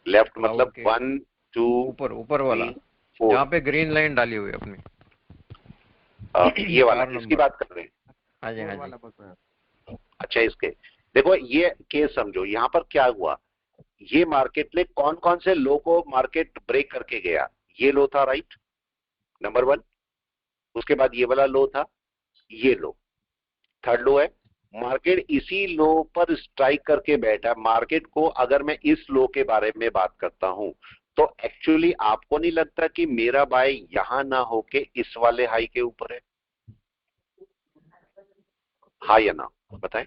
लेफ्ट मतलब 1 2 ऊपर वाला, जहाँ पे ग्रीन लाइन डाली हुई है अपनी, ये वाला, इसकी बात कर रहे हैं? हाँ जी, हाँ जी। अच्छा, इसके देखो ये केस समझो, यहाँ पर क्या हुआ, ये मार्केट ने कौन कौन से लो को मार्केट ब्रेक करके गया। ये लो था, राइट, नंबर 1। उसके बाद ये वाला लो था, ये लो थर्ड लो है। मार्केट इसी लो पर स्ट्राइक करके बैठा। मार्केट को अगर मैं इस लो के बारे में बात करता हूं, तो एक्चुअली आपको नहीं लगता कि मेरा बाय यहां ना होके इस वाले हाई के ऊपर है? हाँ या ना बताएं।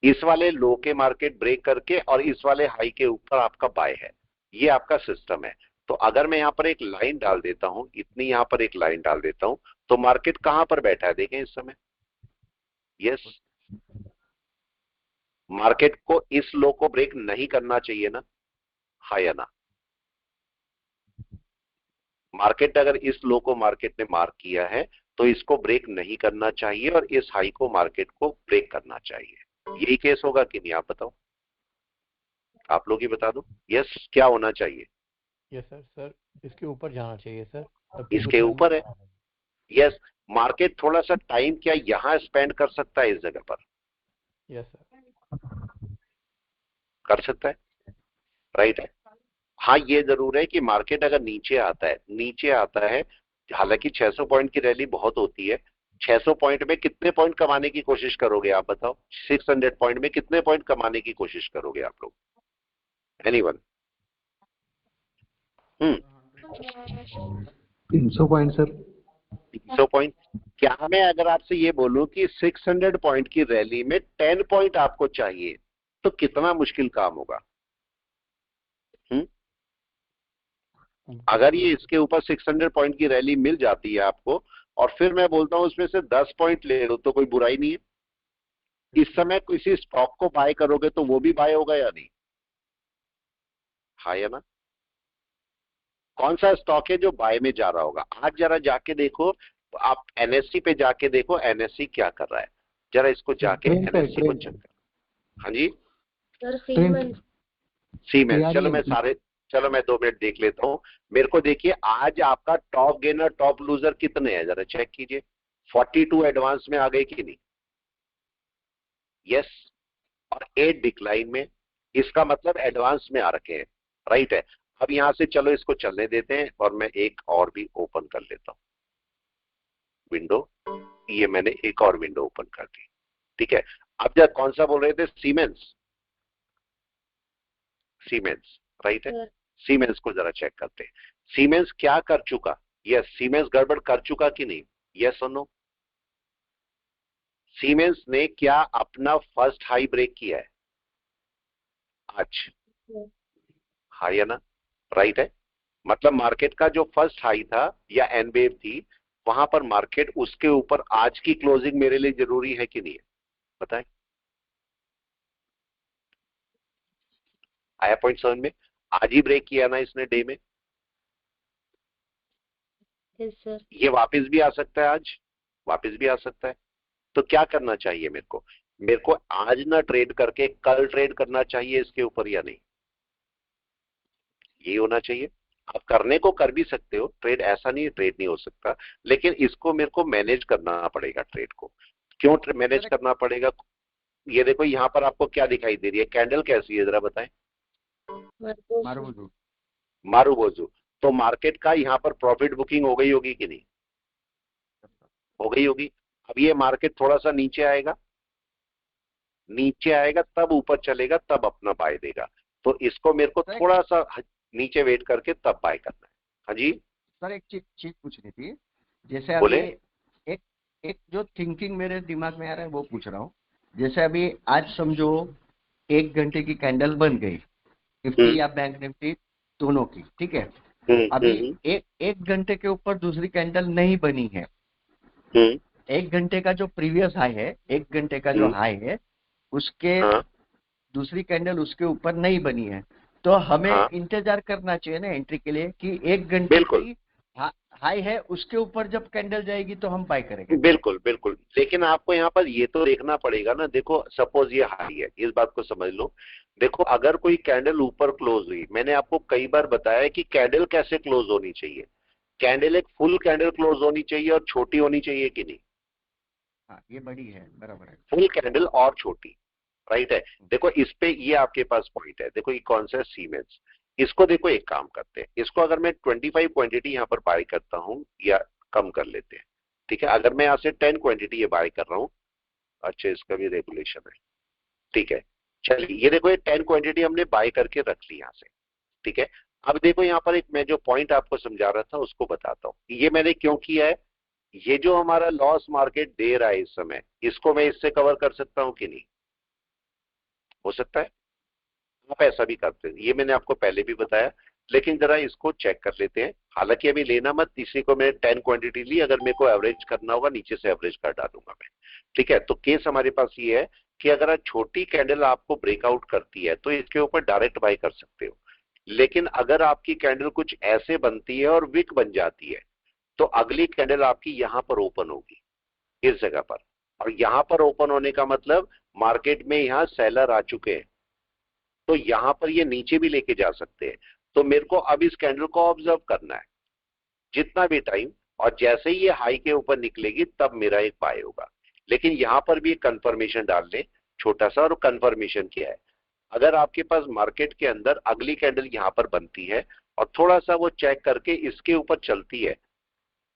इस वाले लो के मार्केट ब्रेक करके और इस वाले हाई के ऊपर आपका बाय है, ये आपका सिस्टम है। तो अगर मैं यहां पर एक लाइन डाल देता हूं, इतनी यहां पर एक लाइन डाल देता हूं, तो मार्केट कहां पर बैठा है देखें इस समय। यस, मार्केट को इस लो को ब्रेक नहीं करना चाहिए ना, हाँ या ना। मार्केट अगर इस लो को मार्केट ने मार्क किया है तो इसको ब्रेक नहीं करना चाहिए और इस हाई को मार्केट को ब्रेक करना चाहिए। यही केस होगा कि नहीं, आप बताओ, आप लोग ही बता दो। यस, क्या होना चाहिए? Yes sir. सर इसके ऊपर जाना चाहिए सर, इसके ऊपर है। यस, मार्केट थोड़ा सा टाइम क्या यहां स्पेंड कर सकता है इस जगह पर? यस सर, कर सकता है, राइट है। हाँ, ये जरूर है कि मार्केट अगर नीचे आता है, नीचे आता है, हालांकि 600 पॉइंट की रैली बहुत होती है, 600 पॉइंट में कितने पॉइंट कमाने की कोशिश करोगे आप बताओ? 600 पॉइंट में कितने पॉइंट कमाने की कोशिश करोगे आप लोग? एनीवन? 300 point sir. 300 पॉइंट। क्या मैं अगर आपसे ये बोलूं कि 600 पॉइंट की रैली में 10 पॉइंट आपको चाहिए तो कितना मुश्किल काम होगा? अगर ये इसके ऊपर 600 पॉइंट की रैली मिल जाती है आपको और फिर मैं बोलता हूं उसमें से 10 पॉइंट ले लो तो कोई बुराई नहीं है। इस समय किसी स्टॉक को बाय करोगे तो वो भी बाय होगा या नहीं? हाँ या ना? कौन सा स्टॉक है जो बाय में जा रहा होगा? आज जरा जाके देखो, आप एनएससी पे जाके देखो एनएससी क्या कर रहा है, जरा इसको जाके एनएससी को चेक कर। हाँ जी सर सीमेंस। सीमेंस। चलो मैं 2 मिनट देख लेता हूं। मेरे को देखिए आज आपका टॉप गेनर टॉप लूजर कितने हैं, जरा चेक कीजिए। 42 एडवांस में आ गए कि नहीं? यस। और 8 डिक्लाइन में, इसका मतलब एडवांस में आ रखे हैं, राइट है। अब यहां से चलो इसको चलने देते हैं और मैं एक और भी ओपन कर लेता हूं विंडो। ये मैंने एक और विंडो ओपन कर दी, ठीक है। अब जब कौन सा बोल रहे थे? सीमेंस, राइट है। सीमेंस को जरा चेक करते हैं। सीमेंस क्या कर चुका? यस, सीमेंस गड़बड़ कर चुका कि नहीं? यस और नो? सीमेंस ने क्या अपना फर्स्ट हाई ब्रेक किया है आज? हाँ या ना? राइट है। मतलब मार्केट का जो फर्स्ट हाई था या एन वेव थी, वहां पर मार्केट उसके ऊपर आज की क्लोजिंग मेरे लिए जरूरी है कि नहीं है? बताएं। आया पॉइंट समझ में? आज ही ब्रेक किया ना इसने डे में। Yes sir. ये वापस भी आ सकता है, आज वापस भी आ सकता है। तो क्या करना चाहिए मेरे को आज ना ट्रेड करके कल ट्रेड करना चाहिए इसके ऊपर या नहीं? ये होना चाहिए। आप करने को कर भी सकते हो ट्रेड, ऐसा नहीं ट्रेड नहीं हो सकता, लेकिन इसको मेरे को मैनेज करना पड़ेगा ट्रेड को। क्यों मैनेज करना पड़ेगा? ये देखो यहाँ पर आपको क्या दिखाई दे रही है, कैंडल कैसी है जरा बताएं। मारूबोजू। तो मार्केट का यहाँ पर प्रॉफिट बुकिंग हो गई होगी कि नहीं? हो गई होगी। अब ये मार्केट थोड़ा सा नीचे आएगा, तब ऊपर चलेगा, तब अपना बाय देगा। तो इसको मेरे को थोड़ा सा नीचे वेट करके तब बाय करना है। हाँ जी सर एक चीज पूछनी थी। जैसे अभी एक जो थिंकिंग मेरे दिमाग में आ रहा है वो पूछ रहा हूँ। जैसे अभी आज समझो 1 घंटे की कैंडल बन गई निफ्टी या बैंक निफ्टी दोनों की, ठीक है। अभी एक घंटे के ऊपर दूसरी कैंडल नहीं बनी है। 1 घंटे का जो प्रीवियस हाई है, 1 घंटे का जो हाई है उसके दूसरी कैंडल उसके ऊपर नहीं बनी है, तो हमें इंतजार करना चाहिए ना एंट्री के लिए कि 1 घंटे की हाई है उसके ऊपर जब कैंडल जाएगी तो हम बाय करेंगे। बिल्कुल बिल्कुल। लेकिन आपको यहाँ पर ये तो देखना पड़ेगा ना। देखो सपोज ये हाई है, इस बात को समझ लो। देखो अगर कोई कैंडल ऊपर क्लोज हुई, मैंने आपको कई बार बताया कि कैंडल कैसे क्लोज होनी चाहिए। कैंडल एक फुल कैंडल क्लोज होनी चाहिए और छोटी होनी चाहिए कि नहीं? हाँ ये बड़ी है, बराबर है। फुल कैंडल और छोटी, राइट है। देखो इस पे ये आपके पास पॉइंट है। देखो ये कौन सा है? सीमेंस। इसको देखो एक काम करते हैं, इसको अगर मैं 25 क्वांटिटी यहाँ पर बाय करता हूँ या कम कर लेते हैं, ठीक है। अगर मैं यहाँ से 10 क्वांटिटी ये बाय कर रहा हूँ, अच्छा इसका भी रेगुलेशन है, ठीक है। चलिए ये देखो ये 10 क्वांटिटी हमने बाय करके रख ली यहाँ से, ठीक है। अब देखो यहाँ पर एक मैं जो पॉइंट आपको समझा रहा था उसको बताता हूँ। ये मैंने क्यों किया है? ये जो हमारा लॉस मार्केट दे रहा है इस समय, इसको मैं इससे कवर कर सकता हूँ कि नहीं? हो सकता है। आप ऐसा भी करते हैं, ये मैंने आपको पहले भी बताया, लेकिन जरा इसको चेक कर लेते हैं। हालांकि अभी लेना मत, इसी को मैंने 10 क्वांटिटी ली, अगर मेरे को एवरेज करना होगा नीचे से एवरेज कर डालूंगा मैं, ठीक है। तो केस हमारे पास ये है कि अगर छोटी कैंडल आपको ब्रेकआउट करती है तो इसके ऊपर डायरेक्ट बाय कर सकते हो। लेकिन अगर आपकी कैंडल कुछ ऐसे बनती है और विक बन जाती है तो अगली कैंडल आपकी यहां पर ओपन होगी, इस जगह पर। और यहां पर ओपन होने का मतलब मार्केट में यहां सेलर आ चुके हैं, तो यहां पर ये नीचे भी लेके जा सकते हैं। तो मेरे को अब इस कैंडल को ऑब्जर्व करना है जितना भी टाइम, और जैसे ही ये हाई के ऊपर निकलेगी तब मेरा एक बाय होगा। लेकिन यहां पर भी एक कंफर्मेशन डाल लें छोटा सा, और कंफर्मेशन क्या है? अगर आपके पास मार्केट के अंदर अगली कैंडल यहां पर बनती है और थोड़ा सा वो चेक करके इसके ऊपर चलती है,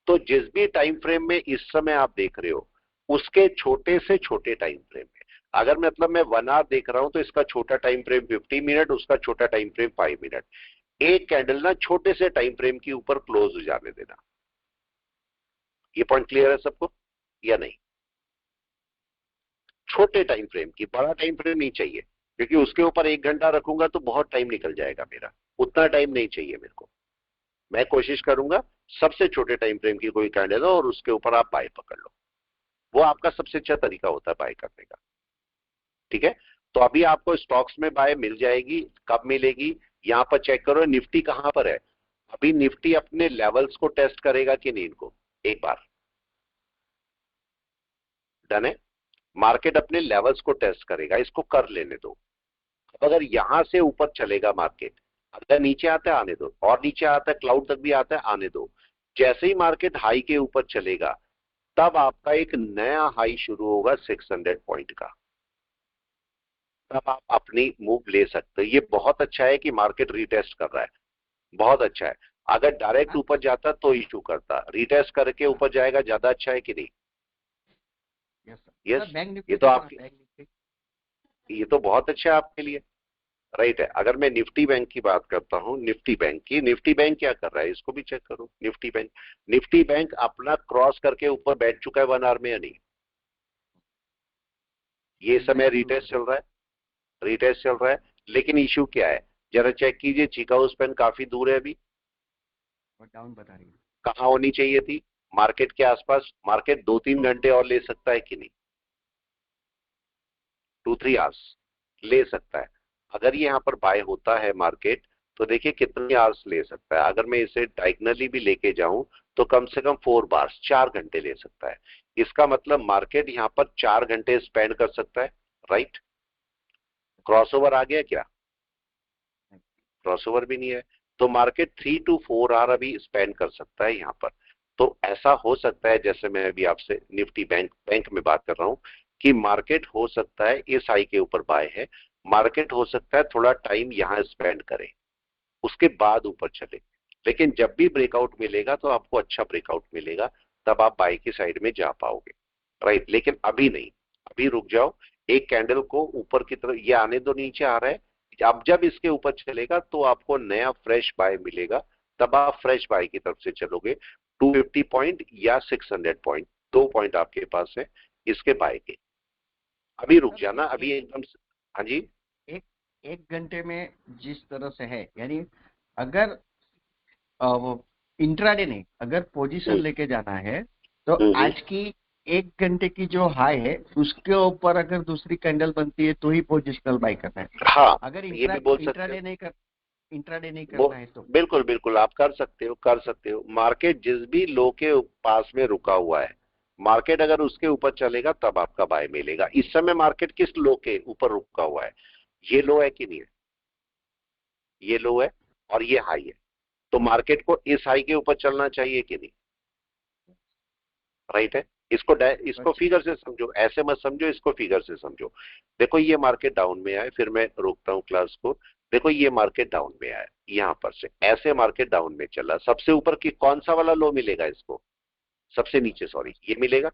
तो जिस भी टाइम फ्रेम में इस समय आप देख रहे हो उसके छोटे से छोटे टाइम फ्रेम में, अगर मतलब मैं 1 आवर देख रहा हूं तो इसका छोटा टाइम फ्रेम 50 मिनट, उसका छोटा टाइम फ्रेम 5 मिनट। एक कैंडल ना छोटे से टाइम फ्रेम के ऊपर क्लोज हो जाने देना। ये पॉइंट क्लियर है सबको या नहीं? छोटे टाइम फ्रेम की, बड़ा टाइम फ्रेम नहीं चाहिए, क्योंकि उसके ऊपर 1 घंटा रखूंगा तो बहुत टाइम निकल जाएगा मेरा, उतना टाइम नहीं चाहिए मेरे को। मैं कोशिश करूंगा सबसे छोटे टाइम फ्रेम की कोई कैंडल हो और उसके ऊपर आप बाय पकड़ लो, वो आपका सबसे अच्छा तरीका होता है बाय करने का। ठीक है, तो अभी आपको स्टॉक्स में बाय मिल जाएगी। कब मिलेगी? यहां पर चेक करो निफ्टी कहां पर है। अभी निफ्टी अपने लेवल्स को टेस्ट करेगा कि नहीं, इनको एक बार डन है। मार्केट अपने लेवल्स को टेस्ट करेगा, इसको कर लेने दो। अब अगर यहां से ऊपर चलेगा मार्केट, अगर नीचे आता है आने दो, और नीचे आता है क्लाउड तक भी आता है आने दो। जैसे ही मार्केट हाई के ऊपर चलेगा तब आपका एक नया हाई शुरू होगा 600 पॉइंट का, तब आप अपनी मूव ले सकते हो। ये बहुत अच्छा है कि मार्केट रीटेस्ट कर रहा है, बहुत अच्छा है। अगर डायरेक्ट ऊपर जाता तो इशू करता, रीटेस्ट करके ऊपर जाएगा, ज्यादा अच्छा है कि नहीं? यस, ये तो आपके, ये तो बहुत अच्छा है आपके लिए, राइट है। अगर मैं निफ्टी बैंक की बात करता हूं, निफ्टी बैंक की, निफ्टी बैंक क्या कर रहा है इसको भी चेक करो। निफ्टी बैंक अपना क्रॉस करके ऊपर बैठ चुका है 1 आवर में या नहीं? ये समय रीटेस्ट चल रहा है, रीटेस्ट चल रहा है, लेकिन इशू क्या है जरा चेक कीजिए। चिकागो स्पेन काफी दूर है अभी, डाउन बता रही है। कहां होनी चाहिए थी? मार्केट के आसपास। मार्केट 2-3 घंटे और ले सकता है कि नहीं? 2-3 आवर्स ले सकता है। अगर ये यहाँ पर बाय होता है मार्केट, तो देखिए कितने आवर्स ले सकता है। अगर मैं इसे डायगनली भी लेके जाऊं तो कम से कम 4 बार्स, 4 घंटे ले सकता है। इसका मतलब मार्केट यहाँ पर 4 घंटे स्पेंड कर सकता है, राइट। क्रॉसओवर आ गया क्या? क्रॉसओवर भी नहीं है, तो मार्केट 3 to 4 आवर अभी स्पेंड कर सकता है यहाँ पर। तो ऐसा हो सकता है, जैसे मैं अभी आपसे निफ्टी बैंक में बात कर रहा हूं, कि मार्केट हो सकता है इस हाई के ऊपर बाय है, मार्केट हो सकता है थोड़ा टाइम यहां स्पेंड करे, उसके बाद ऊपर चले। लेकिन जब भी ब्रेकआउट मिलेगा तो आपको अच्छा ब्रेकआउट मिलेगा, तब आप बाय की साइड में जा पाओगे, राइट। लेकिन अभी नहीं, अभी रुक जाओ। एक कैंडल को ऊपर की तरफ ये आने दो, नीचे आ रहा है। अब जब इसके ऊपर चलेगा तो आपको नया फ्रेश बाय मिलेगा, तब आप फ्रेश बाय की तरफ से चलोगे। 250 पॉइंट या 600 पॉइंट, 2 पॉइंट आपके पास है इसके बाय के। अभी रुक जाना, अभी एकदम। हाँ जी, एक घंटे में जिस तरह से है, यानी अगर इंट्राडे नहीं, अगर पोजीशन लेके जाना है तो आज की 1 घंटे की जो हाई है उसके ऊपर अगर दूसरी कैंडल बनती है तो ही पोजिशनल बाय करना है। हाँ, अगर ये भी बोल सकते इंट्राडे नहीं करना है तो बिल्कुल बिल्कुल आप कर सकते हो, कर सकते हो। मार्केट जिस भी लो के पास में रुका हुआ है, मार्केट अगर उसके ऊपर चलेगा तब आपका बाय मिलेगा। इस समय मार्केट किस लो के ऊपर रुका हुआ है? ये लो है कि नहीं है? ये लो है और ये हाई है, तो मार्केट को इस हाई के ऊपर चलना चाहिए कि नहीं? राइट है। इसको फिगर से समझो, ऐसे मत समझो, इसको फिगर से समझो। देखो ये मार्केट डाउन में आए, फिर मैं रोकता हूं क्लास को। देखो ये मार्केट डाउन में आया, यहां पर से ऐसे मार्केट डाउन में चला, सबसे ऊपर की कौन सा वाला लो मिलेगा इसको? सबसे नीचे, सॉरी, ये मिलेगा,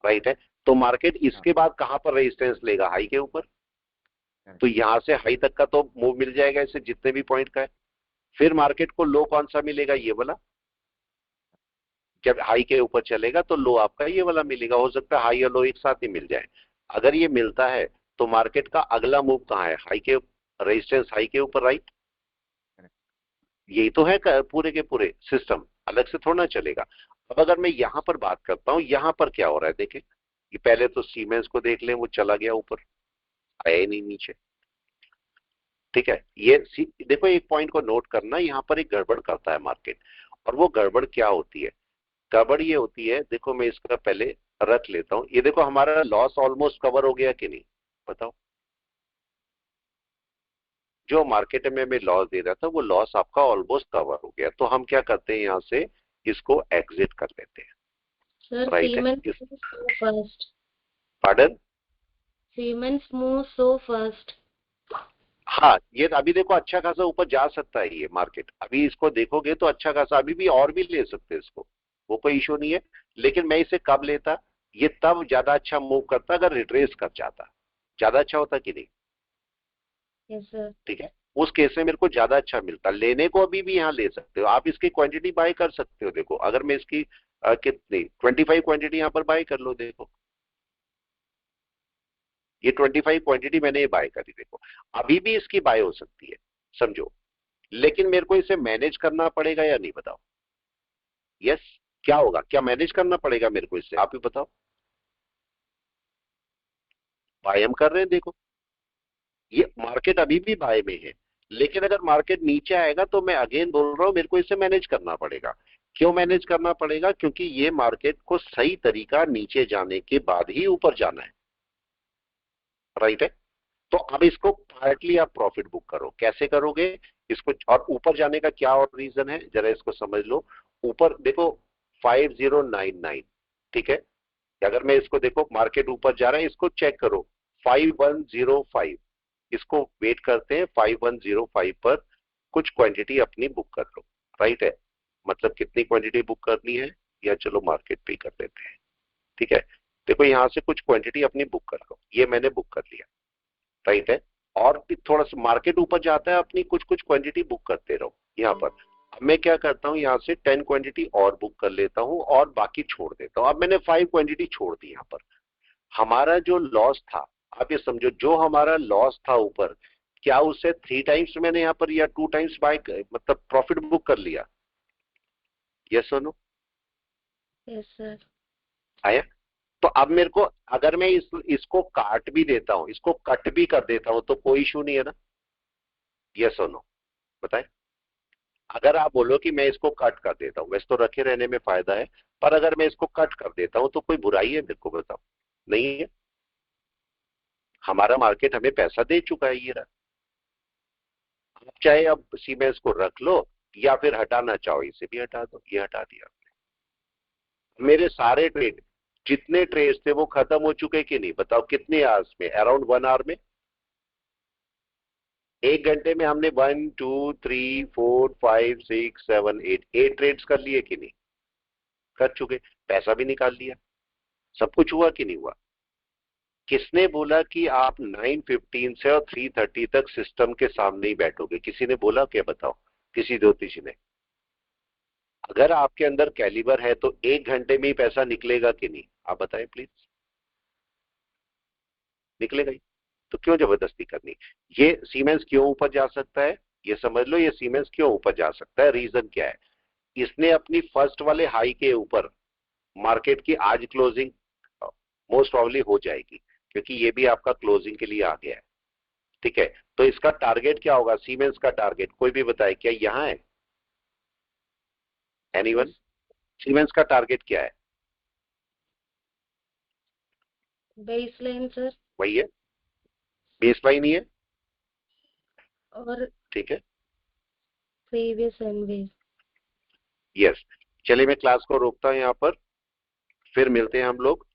राइट है। तो मार्केट इसके बाद कहां पर रेजिस्टेंस लेगा? हाई के ऊपर। तो यहां से हाई तक का तो मूव मिल जाएगा इसे, जितने भी पॉइंट का है। फिर मार्केट को लो कौन सा मिलेगा? ये वाला। जब हाई के ऊपर चलेगा तो लो आपका ये वाला मिलेगा। हो सकता है हाई और लो एक साथ ही मिल जाए। अगर ये मिलता है तो मार्केट का अगला मूव कहाँ है? हाई के, रेजिस्टेंस हाई के ऊपर, राइट। यही तो है पूरे के पूरे सिस्टम, अलग से थोड़ा चलेगा। अब अगर मैं यहां पर बात करता हूं, यहां पर क्या हो रहा है देखें। ये पहले तो सीमेंस को देख लें, वो चला गया ऊपर, आया ही नहीं नीचे। ठीक है, ये देखो एक पॉइंट को नोट करना, यहाँ पर एक गड़बड़ करता है मार्केट। और वो गड़बड़ क्या होती है? गड़बड़ ये होती है, देखो मैं इसका पहले रख लेता हूं। ये देखो हमारा लॉस ऑलमोस्ट कवर हो गया कि नहीं, बताओ। जो मार्केट में मैं लॉस दे रहा था वो लॉस आपका ऑलमोस्ट कवर हो गया। तो हम क्या करते हैं, यहाँ से इसको एग्जिट कर लेते हैं, Sir, राइट है। Siemens moves so fast. Pardon? Siemens moves so fast. हाँ, ये अभी देखो अच्छा खासा ऊपर जा सकता है ये मार्केट, अभी इसको देखोगे तो अच्छा खासा अभी भी और भी ले सकते हैं इसको, वो कोई इशू नहीं है। लेकिन मैं इसे कब लेता, ये तब ज्यादा अच्छा मूव करता अगर रिट्रेस कर जाता, ज्यादा अच्छा होता कि नहीं? Yes sir. ठीक है, उस केस में मेरे को ज्यादा अच्छा मिलता। लेने को अभी भी यहाँ ले सकते हो आप, इसकी क्वांटिटी बाय कर सकते हो। देखो अगर मैं इसकी कितनी 25 क्वांटिटी यहाँ पर बाय कर लो, देखो ये 25 क्वांटिटी मैंने ये बाय करी, देखो अभी भी इसकी बाय हो सकती है, समझो। लेकिन मेरे को इसे मैनेज करना पड़ेगा या नहीं, बताओ? यस, क्या होगा, क्या मैनेज करना पड़ेगा मेरे को इससे, आप ही बताओ। बाय हम कर रहे हैं, देखो ये मार्केट अभी भी बाय में है। लेकिन अगर मार्केट नीचे आएगा तो मैं अगेन बोल रहा हूं मेरे को इसे मैनेज करना पड़ेगा। क्यों मैनेज करना पड़ेगा? क्योंकि ये मार्केट को सही तरीका नीचे जाने के बाद ही ऊपर जाना है, राइट है? तो अब इसको पार्टली आप प्रॉफिट बुक करो, कैसे करोगे इसको? और ऊपर जाने का क्या और रीजन है, जरा इसको समझ लो। ऊपर देखो 5099, ठीक है? अगर मैं इसको देखो मार्केट ऊपर जा रहा है, इसको चेक करो 5105, इसको वेट करते हैं 5105 पर कुछ क्वांटिटी अपनी बुक कर लो, राइट है? मतलब कितनी क्वांटिटी बुक करनी है, या चलो मार्केट पे कर लेते हैं, ठीक है? देखो यहां से कुछ क्वांटिटी अपनी बुक कर लो, ये मैंने बुक कर लिया, राइट है? और भी थोड़ा सा मार्केट ऊपर जाता है, अपनी कुछ कुछ क्वांटिटी बुक करते रहो यहाँ पर। अब मैं क्या करता हूँ, यहाँ से 10 क्वांटिटी और बुक कर लेता हूँ और बाकी छोड़ देता हूँ। अब मैंने 5 क्वांटिटी छोड़ दी यहाँ पर। हमारा जो लॉस था, आप ये समझो, जो हमारा लॉस था ऊपर, क्या उससे 3 टाइम्स मैंने यहाँ पर या 2 टाइम्स बाय मतलब प्रॉफिट बुक कर लिया? यस और नो? Yes sir. आया? तो अब मेरे को अगर मैं इसको काट भी देता हूं, इसको कट भी कर देता हूं, तो कोई इशू नहीं है ना? यस और नो, बताए? अगर आप बोलो कि मैं इसको कट कर देता हूं, वैसे तो रखे रहने में फायदा है, पर अगर मैं इसको कट कर देता हूं तो कोई बुराई है मेरे को, बताओ? नहीं है। हमारा मार्केट हमें पैसा दे चुका है, ये रहा। आप चाहे अब सीमेंस को रख लो या फिर हटाना चाहो, इसे भी हटा दो, ये हटा दिया। मेरे सारे ट्रेड, जितने ट्रेड्स थे वो खत्म हो चुके कि नहीं, बताओ? कितने आवर्स में? अराउंड 1 आवर में, 1 घंटे में हमने 1 2 3 4 5 6 7 8 ट्रेड्स कर लिए कि नहीं? कर चुके, पैसा भी निकाल लिया, सब कुछ हुआ कि नहीं हुआ? किसने बोला कि आप 9:15 से और 3:30 तक सिस्टम के सामने ही बैठोगे? किसी ने बोला क्या, बताओ? किसी ज्योतिष ने? अगर आपके अंदर कैलिबर है तो 1 घंटे में ही पैसा निकलेगा कि नहीं, आप बताएं प्लीज। निकलेगा ही, तो क्यों जबरदस्ती करनी? ये सीमेंस क्यों ऊपर जा सकता है, ये समझ लो। ये सीमेंस क्यों ऊपर जा सकता है, रीजन क्या है? इसने अपनी फर्स्ट वाले हाई के ऊपर मार्केट की आज क्लोजिंग मोस्ट प्रॉब्ली हो जाएगी, क्योंकि ये भी आपका क्लोजिंग के लिए आ गया है, ठीक है? तो इसका टारगेट क्या होगा, सीमेंस का टारगेट कोई भी बताए क्या? यहां है एनीवन? सीमेंस का टारगेट क्या है? Base line sir. वही है, बेस लाइन ही है, और ठीक है? Previous and base. यस। चलिए मैं क्लास को रोकता हूं यहाँ पर, फिर मिलते हैं हम लोग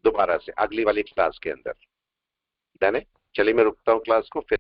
दोबारा से अगली वाली क्लास के अंदर, डन है? चलिए मैं रुकता हूँ क्लास को, फिर